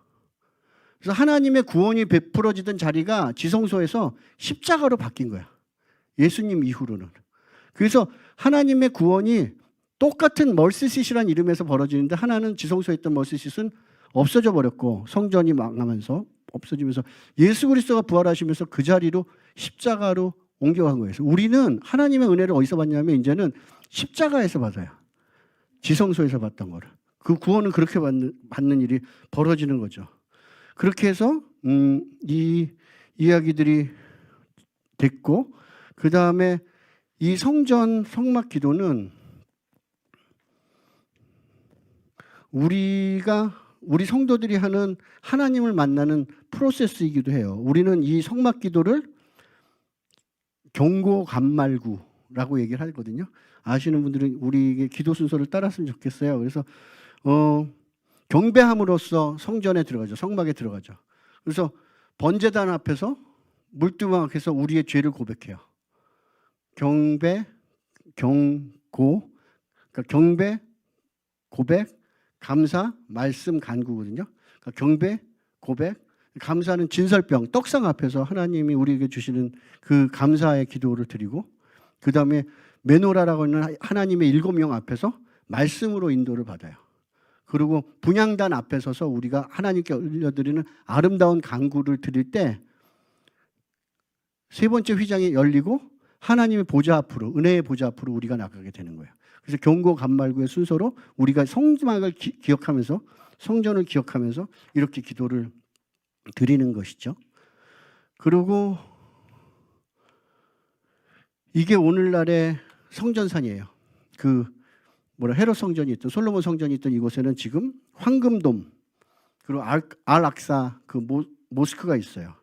그래서 하나님의 구원이 베풀어지던 자리가 지성소에서 십자가로 바뀐 거야. 예수님 이후로는. 그래서 하나님의 구원이 똑같은 멀시시라는 이름에서 벌어지는데 하나는 지성소에 있던 멀시시는 없어져 버렸고 성전이 망하면서 없어지면서 예수 그리스도가 부활하시면서 그 자리로 십자가로 옮겨간 거예요. 그래서 우리는 하나님의 은혜를 어디서 받냐면 이제는 십자가에서 받아요. 지성소에서 받던 거를. 그 구원은 그렇게 받는 일이 벌어지는 거죠. 그렇게 해서 이 이야기들이 됐고, 그 다음에 이 성막 기도는 우리 성도들이 하는 하나님을 만나는 프로세스이기도 해요. 우리는 이 성막 기도를 경고 감말구라고 얘기를 하거든요. 아시는 분들은 우리의 기도 순서를 따랐으면 좋겠어요. 그래서 경배함으로써 성전에 들어가죠. 성막에 들어가죠. 그래서 번제단 앞에서 물두멍에서 우리의 죄를 고백해요. 경배, 경고, 그러니까 경배, 고백, 감사, 말씀, 간구거든요. 그러니까 경배, 고백, 감사는 진설병, 떡상 앞에서 하나님이 우리에게 주시는 그 감사의 기도를 드리고, 그 다음에 메노라라고 하는 하나님의 7명 앞에서 말씀으로 인도를 받아요. 그리고 분향단 앞에 서서 우리가 하나님께 올려드리는 아름다운 간구를 드릴 때 세 번째 휘장이 열리고 하나님의 보좌 앞으로, 은혜의 보좌 앞으로 우리가 나가게 되는 거예요. 그래서 경고 감말구의 순서로 우리가 성막을 기억하면서, 성전을 기억하면서 이렇게 기도를 드리는 것이죠. 그리고 이게 오늘날의 성전산이에요. 헤롯 성전이 있던, 솔로몬 성전이 있던 이곳에는 지금 황금돔, 그리고 알악사 모스크가 있어요.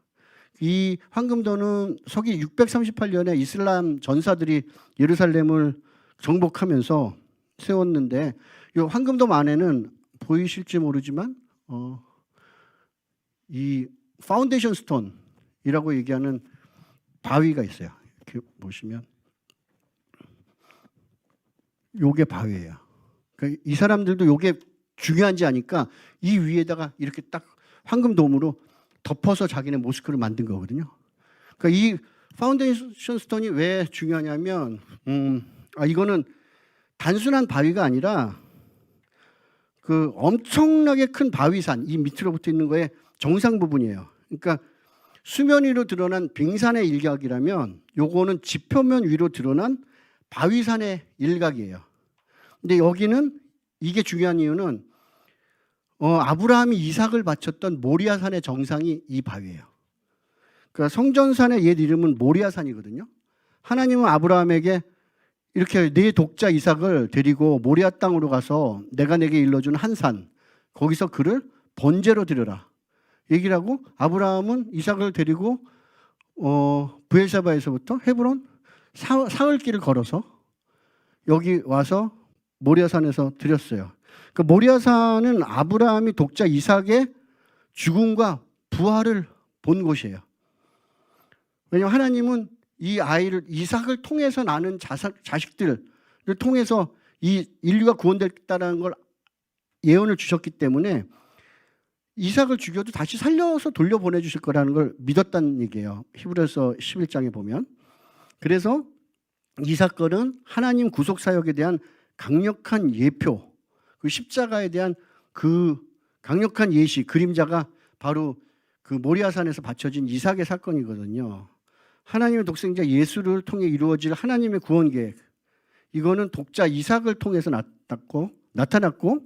이 황금도는 서기 638년에 이슬람 전사들이 예루살렘을 정복하면서 세웠는데 이 황금돔 안에는 보이실지 모르지만 이 파운데이션 스톤이라고 얘기하는 바위가 있어요. 이렇게 보시면 요게 바위예요. 그러니까 이 사람들도 요게 중요한지 아니까 이 위에다가 이렇게 딱 황금돔으로 덮어서 자기네 모스크를 만든 거거든요. 그러니까 이 파운데이션 스톤이 왜 중요하냐면 이거는 단순한 바위가 아니라 그 엄청나게 큰 바위산 이 밑으로 붙어 있는 거에 정상 부분이에요. 그러니까 수면 위로 드러난 빙산의 일각이라면 요거는 지표면 위로 드러난 바위산의 일각이에요. 근데 여기는 이게 중요한 이유는 아브라함이 이삭을 바쳤던 모리아산의 정상이 이 바위예요. 그러니까 성전산의 옛 이름은 모리아산이거든요. 하나님은 아브라함에게 이렇게 네 독자 이삭을 데리고 모리아 땅으로 가서 내가 내게 일러준 한 산 거기서 그를 번제로 드려라 얘기를 하고 아브라함은 이삭을 데리고 브엘사바에서부터 헤브론 사흘길을 걸어서 여기 와서 모리아산에서 드렸어요. 그러니까 모리아산은 아브라함이 독자 이삭의 죽음과 부활을 본 곳이에요. 왜냐하면 하나님은 이 아이를 이삭을 통해서 나는 자식들을 통해서 이 인류가 구원됐다는 걸 예언을 주셨기 때문에 이삭을 죽여도 다시 살려서 돌려보내 주실 거라는 걸 믿었다는 얘기예요. 히브리서 11장에 보면. 그래서 이 사건은 하나님 구속 사역에 대한 강력한 예표, 그 십자가에 대한 그 강력한 예시, 그림자가 바로 그 모리아산에서 바쳐진 이삭의 사건이거든요. 하나님의 독생자 예수를 통해 이루어질 하나님의 구원 계획, 이거는 독자 이삭을 통해서 나타났고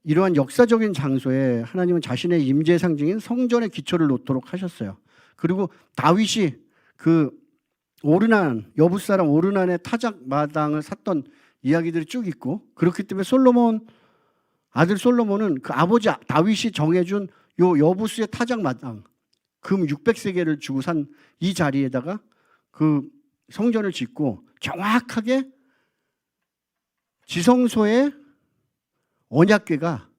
이러한 역사적인 장소에 하나님은 자신의 임재의 상징인 성전의 기초를 놓도록 하셨어요. 그리고 다윗이 그 오르난 여붓사람 오르난의 타작 마당을 샀던 이야기들이 쭉 있고 그렇기 때문에 아들 솔로몬은 그 아버지 다윗이 정해준 요 여부스의 타작 마당 금 600세겔을 주고 산 이 자리에다가 그 성전을 짓고 정확하게 지성소에 언약궤가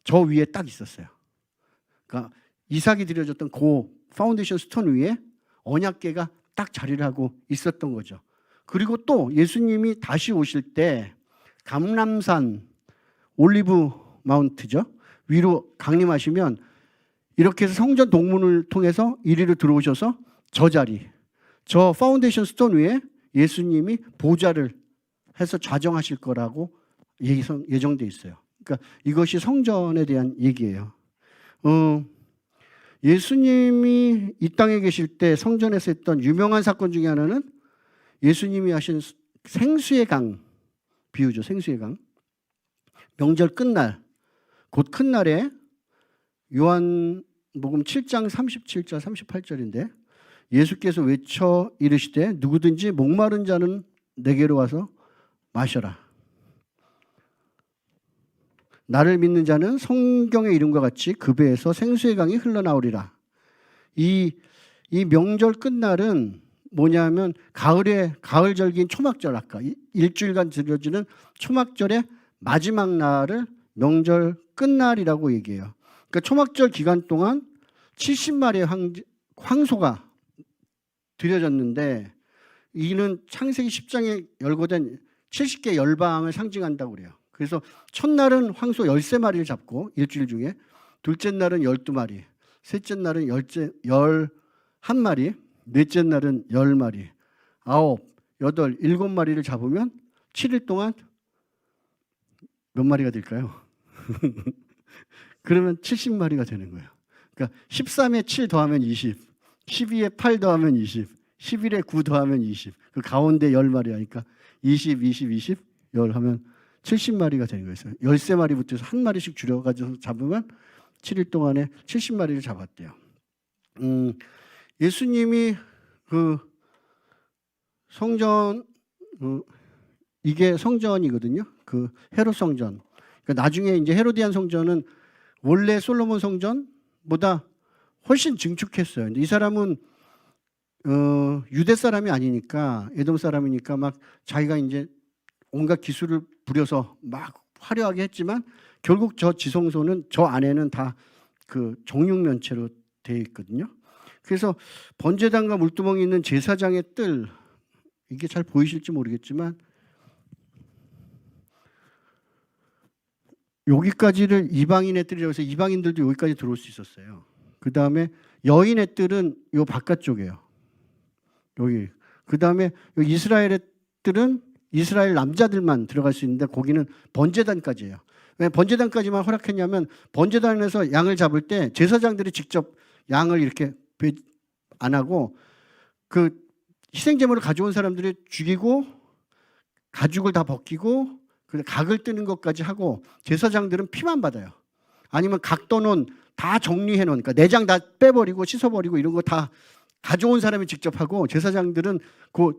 저 위에 딱 있었어요. 그러니까 이삭이 드려졌던 그 파운데이션 스톤 위에 언약궤가 딱 자리를 하고 있었던 거죠. 그리고 또 예수님이 다시 오실 때 감람산 올리브 마운트죠. 위로 강림하시면 이렇게 해서 성전 동문을 통해서 이리로 들어오셔서 저 자리, 저 파운데이션 스톤 위에 예수님이 보좌를 해서 좌정하실 거라고 예정돼 있어요. 그러니까 이것이 성전에 대한 얘기예요. 예수님이 이 땅에 계실 때 성전에서 했던 유명한 사건 중에 하나는 예수님이 하신 생수의 강 비유죠. 생수의 강. 명절 끝날, 곧 큰 날에 요한복음 7장 37절 38절인데 예수께서 외쳐 이르시되 누구든지 목마른 자는 내게로 와서 마셔라. 나를 믿는 자는 성경의 이름과 같이 그 배에서 생수의 강이 흘러나오리라. 이 명절 끝날은 뭐냐면 가을 절기인 초막절, 아까 일주일간 드려지는 초막절의 마지막 날을 명절 끝날이라고 얘기해요. 그러니까 초막절 기간 동안 70마리의 황소가 드려졌는데 이는 창세기 10장에 열거된 70개 열방을 상징한다고 그래요. 그래서 첫날은 황소 13마리를 잡고 일주일 중에 둘째 날은 12마리, 셋째 날은 11마리, 넷째 날은 10마리, 9, 8, 7마리를 잡으면 7일 동안 몇 마리가 될까요? 그러면 70마리가 되는 거예요. 그러니까 13에 7 더하면 20, 12에 8 더하면 20, 11에 9 더하면 20. 그 가운데 10마리 하니까 20, 20, 20, 10 하면 70마리가 되는 거예요. 13마리부터 해서 한 마리씩 줄여가지고 잡으면 7일 동안에 70마리를 잡았대요. 예수님이 그 성전, 이게 성전이거든요. 그 헤롯 성전. 그러니까 나중에 이제 헤로디안 성전은 원래 솔로몬 성전보다 훨씬 증축했어요. 근데 이 사람은 유대 사람이 아니니까, 에돔 사람이니까 막 자기가 이제 온갖 기술을 부려서 막 화려하게 했지만 결국 저 지성소는, 저 안에는 다 그 정육면체로 되어 있거든요. 그래서 번제단과 물두멍이 있는 제사장의 뜰, 이게 잘 보이실지 모르겠지만 여기까지를 이방인의 뜰이라고 해서 이방인들도 여기까지 들어올 수 있었어요. 그 다음에 여인의 뜰은 요 바깥쪽이에요. 여기. 그 다음에 이스라엘의 뜰은 이스라엘 남자들만 들어갈 수 있는데 거기는 번제단까지예요. 왜 번제단까지만 허락했냐면 번제단에서 양을 잡을 때 제사장들이 직접 양을 이렇게 안 하고 그 희생제물을 가져온 사람들이 죽이고 가죽을 다 벗기고 각을 뜨는 것까지 하고 제사장들은 피만 받아요. 아니면 각 떠놓은 다 정리해 놓은, 그러니까 내장 다 빼버리고 씻어버리고 이런 거 다 가져온 사람이 직접 하고 제사장들은 그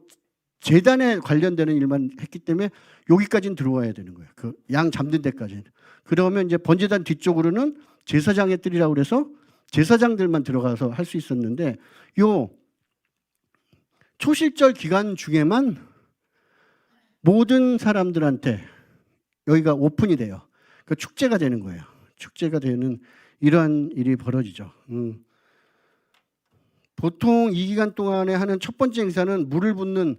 제단에 관련되는 일만 했기 때문에 여기까지는 들어와야 되는 거예요. 그 양 잡는 데까지는. 그러면 이제 번제단 뒤쪽으로는 제사장의 뜰이라고 그래서 제사장들만 들어가서 할 수 있었는데 요 초실절 기간 중에만 모든 사람들한테 여기가 오픈이 돼요. 그 축제가 되는 거예요. 축제가 되는 이러한 일이 벌어지죠. 보통 이 기간 동안에 하는 첫 번째 행사는 물을 붓는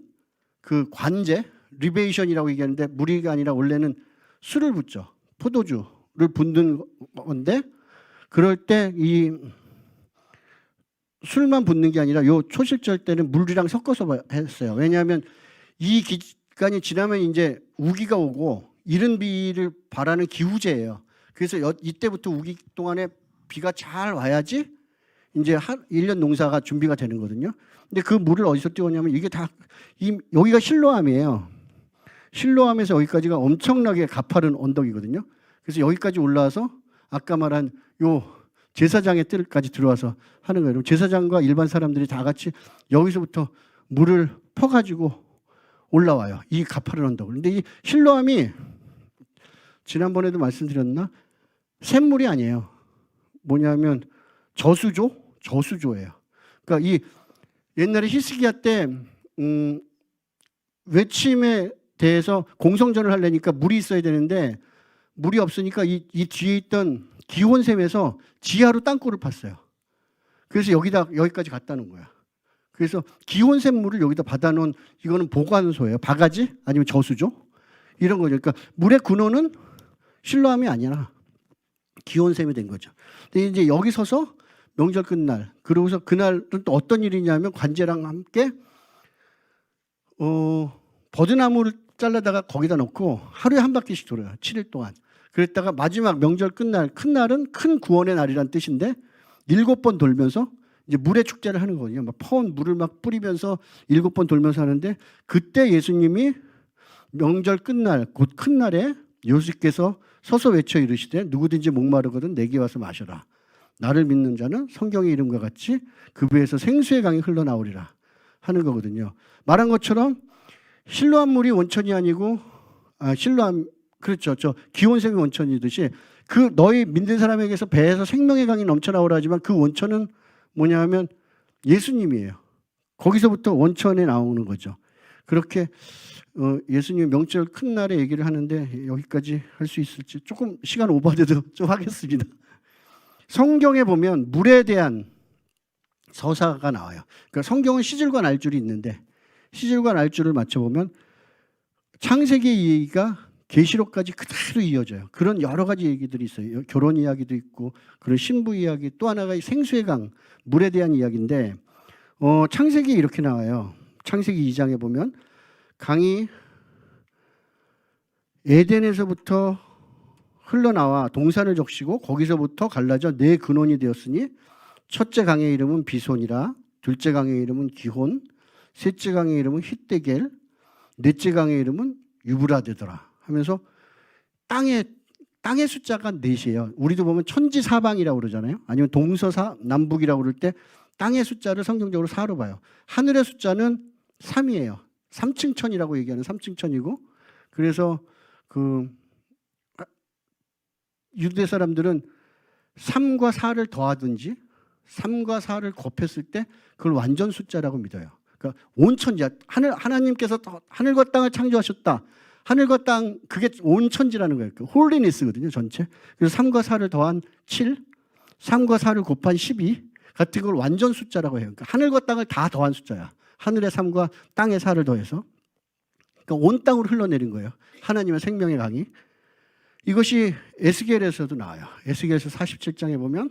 그 관제, 리베이션이라고 얘기하는데 물이 아니라 원래는 술을 붓죠. 포도주를 붓는 건데 그럴 때 이 술만 붓는 게 아니라 요 초실절 때는 물이랑 섞어서 했어요. 왜냐하면 이 기간이 지나면 이제 우기가 오고 이른 비를 바라는 기후제예요. 그래서 이때부터 우기 동안에 비가 잘 와야지 이제 1년 농사가 준비가 되는 거거든요. 근데 그 물을 어디서 띄웠냐면 이게 다 여기가 실로암이에요. 실로암에서 여기까지가 엄청나게 가파른 언덕이거든요. 그래서 여기까지 올라와서 아까 말한 요 제사장의 뜰까지 들어와서 하는 거예요. 제사장과 일반 사람들이 다 같이 여기서부터 물을 퍼가지고 올라와요. 이 가파른 언덕을. 근데 이 실로암이 지난번에도 말씀드렸나? 샘물이 아니에요. 뭐냐면 저수조예요. 그러니까 이 옛날에 히스기야 때 외침에 대해서 공성전을 하려니까 물이 있어야 되는데 물이 없으니까 이 뒤에 있던 기혼샘에서 지하로 땅굴을 팠어요. 그래서 여기까지 갖다 놓은 거야. 그래서 기혼샘 물을 여기다 받아놓은 이거는 보관소예요. 바가지 아니면 저수조 이런 거죠. 그러니까 물의 근원은 실로암이 아니라 기혼샘이 된 거죠. 근데 이제 여기 서서 명절 끝날, 그러고서 그날은 또 어떤 일이냐면 관제랑 함께 버드나무를 잘라다가 거기다 넣고 하루에 한 바퀴씩 돌아요. 7일 동안. 그랬다가 마지막 명절 끝날, 큰 날은 큰 구원의 날이란 뜻인데 7번 돌면서 이제 물의 축제를 하는 거거든요. 막 퍼온 물을 막 뿌리면서 7번 돌면서 하는데 그때 예수님이 명절 끝날, 곧 큰 날에 예수께서 서서 외쳐 이르시되 누구든지 목마르거든 내게 와서 마셔라. 나를 믿는 자는 성경의 이름과 같이 그 배에서 생수의 강이 흘러나오리라 하는 거거든요. 말한 것처럼 실로암 물이 원천이 아니고 실로암 그렇죠. 저 기온샘이 원천이듯이 그 너희 믿는 사람에게서 배에서 생명의 강이 넘쳐나오라 하지만 그 원천은 뭐냐 하면 예수님이에요. 거기서부터 원천에 나오는 거죠. 그렇게 예수님의 명절 큰 날에 얘기를 하는데 여기까지 할 수 있을지 조금 시간 오버돼도 좀 하겠습니다. 성경에 보면 물에 대한 서사가 나와요. 그러니까 성경은 시줄과 날줄이 있는데 시줄과 날줄을 맞춰보면 창세기 얘기가 계시록까지 그대로 이어져요. 그런 여러 가지 얘기들이 있어요. 결혼 이야기도 있고 그런 신부 이야기, 또 하나가 생수의 강, 물에 대한 이야기인데 창세기에 이렇게 나와요. 창세기 2장에 보면 강이 에덴에서부터 흘러나와 동산을 적시고 거기서부터 갈라져 네 근원이 되었으니 첫째 강의 이름은 비손이라, 둘째 강의 이름은 기혼, 셋째 강의 이름은 힛데겔, 넷째 강의 이름은 유브라데더라 하면서 땅의 숫자가 넷이에요. 우리도 보면 천지사방이라고 그러잖아요. 아니면 동서남북이라고 그럴 때 땅의 숫자를 성경적으로 4로 봐요. 하늘의 숫자는 3이에요. 3층천이라고 얘기하는 3층천이고, 그래서 그 유대 사람들은 3과 4를 더하든지 3과 4를 곱했을 때 그걸 완전 숫자라고 믿어요. 그러니까 온천지야. 하나님께서 하늘과 땅을 창조하셨다. 하늘과 땅, 그게 온천지라는 거예요. 그 홀리니스거든요, 전체. 그래서 3과 4를 더한 7, 3과 4를 곱한 12 같은 걸 완전 숫자라고 해요. 그러니까 하늘과 땅을 다 더한 숫자야. 하늘의 3과 땅의 4를 더해서. 그러니까 온 땅으로 흘러내린 거예요. 하나님의 생명의 강이. 이것이 에스겔에서도 나와요. 에스겔에서 47장에 보면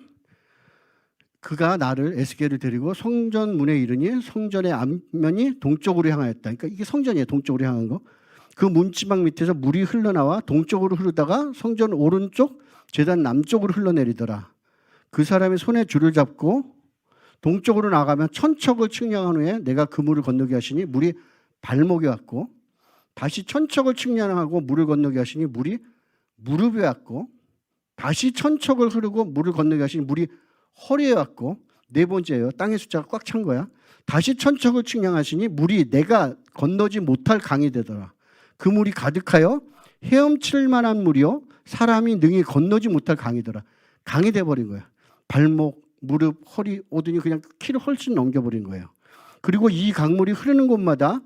그가 나를 에스겔을 데리고 성전 문에 이르니 성전의 앞면이 동쪽으로 향하였다. 그러니까 이게 성전이에요. 동쪽으로 향한 거. 그 문지방 밑에서 물이 흘러나와 동쪽으로 흐르다가 성전 오른쪽 제단 남쪽으로 흘러내리더라. 그 사람이 손에 줄을 잡고 동쪽으로 나가면 천척을 측량한 후에 내가 그 물을 건너게 하시니 물이 발목에 왔고 다시 천척을 측량하고 물을 건너게 하시니 물이 무릎에 왔고 다시 천척을 흐르고 물을 건너게 하시니 물이 허리에 왔고 네 번째예요. 땅의 숫자가 꽉 찬 거야. 다시 천척을 측량하시니 물이 내가 건너지 못할 강이 되더라. 그 물이 가득하여 헤엄칠 만한 물이요 사람이 능히 건너지 못할 강이더라. 강이 돼버린 거야. 발목, 무릎, 허리 오더니 그냥 키를 훨씬 넘겨버린 거예요. 그리고 이 강물이 흐르는 곳마다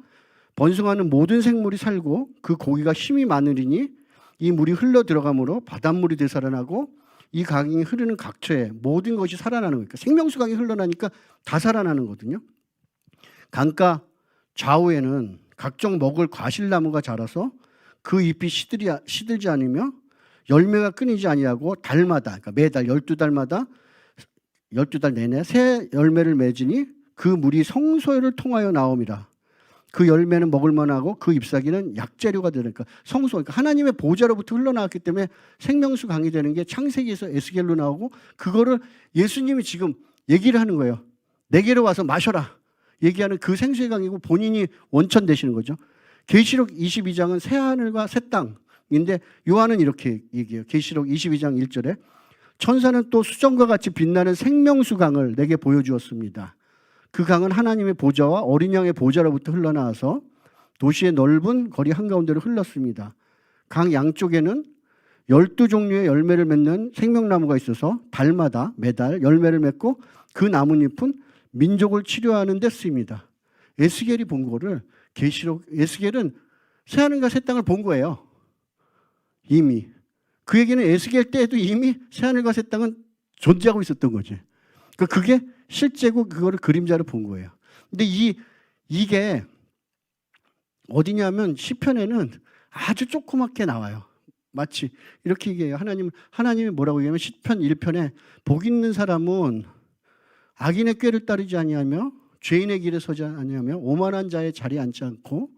번성하는 모든 생물이 살고 그 고기가 힘이 많으리니 이 물이 흘러 들어가므로 바닷물이 되살아나고 이 강이 흐르는 각처에 모든 것이 살아나는 거니까 생명수 강이 흘러나니까 다 살아나는 거거든요. 강가 좌우에는 각종 먹을 과실나무가 자라서 그 잎이 시들지 않으며 열매가 끊이지 아니하고 달마다 그러니까 매달 12달마다 12달 내내 새 열매를 맺으니 그 물이 성소를 통하여 나옴이라. 그 열매는 먹을 만하고 그 잎사귀는 약재료가 되니까 성소 그러니까 하나님의 보좌로부터 흘러나왔기 때문에 생명수 강이 되는 게 창세기에서 에스겔로 나오고 그거를 예수님이 지금 얘기를 하는 거예요. 내게로 와서 마셔라. 얘기하는 그 생수의 강이고 본인이 원천 되시는 거죠. 계시록 22장은 새 하늘과 새 땅인데 요한은 이렇게 얘기해요. 계시록 22장 1절에 천사는 또 수정과 같이 빛나는 생명수 강을 내게 보여주었습니다. 그 강은 하나님의 보좌와 어린 양의 보좌로부터 흘러나와서 도시의 넓은 거리 한가운데로 흘렀습니다. 강 양쪽에는 12종류의 열매를 맺는 생명나무가 있어서 달마다 매달 열매를 맺고 그 나뭇잎은 민족을 치료하는 데 쓰입니다. 에스겔이 본 거를 계시록 에스겔은 새하늘과 새 땅을 본 거예요. 이미. 그 얘기는 에스겔 때에도 이미 새하늘과 새 땅은 존재하고 있었던 거지. 그러니까 그게 실제고 그거를 그림자로 본 거예요. 근데 이게 어디냐면 시편에는 아주 조그맣게 나와요. 마치 이렇게 얘기해요. 하나님이 뭐라고 얘기하면 시편 1편에 복 있는 사람은 악인의 꾀를 따르지 아니하며 죄인의 길에 서지 아니하며 오만한 자의 자리에 앉지 않고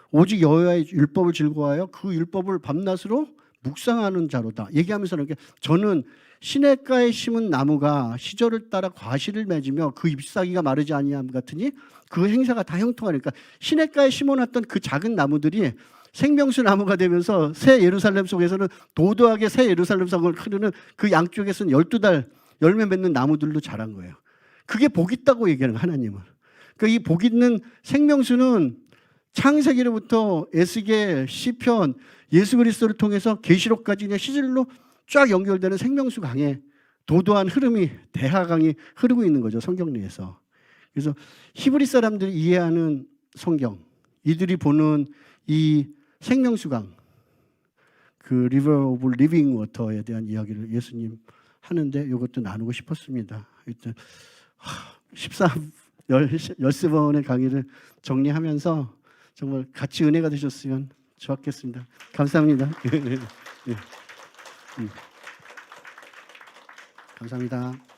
오직 여호와의 율법을 즐거워하여 그 율법을 밤낮으로 묵상하는 자로다. 얘기하면서 이렇게 저는 시냇가에 심은 나무가 시절을 따라 과실을 맺으며 그 잎사귀가 마르지 아니함 같으니 그 행사가 다 형통하니까 시냇가에 심어놨던 그 작은 나무들이 생명수 나무가 되면서 새 예루살렘 속에서는 도도하게 새 예루살렘 성을 흐르는 그 양쪽에서는 12달 열매 맺는 나무들로 자란 거예요. 그게 복 있다고 얘기하는 거예요, 하나님은. 그러니까 이 복 있는 생명수는 창세기로부터 에스겔, 시편, 예수 그리스도를 통해서 계시록까지 그냥 시절로 쫙 연결되는 생명수 강에 도도한 흐름이 대하강이 흐르고 있는 거죠, 성경 내에서. 그래서 히브리 사람들이 이해하는 성경, 이들이 보는 이 생명수 강, 그 River of Living Water에 대한 이야기를 예수님 하는데 이것도 나누고 싶었습니다. 일단 13번의 강의를 정리하면서 정말 같이 은혜가 되셨으면 좋았겠습니다. 감사합니다. 감사합니다.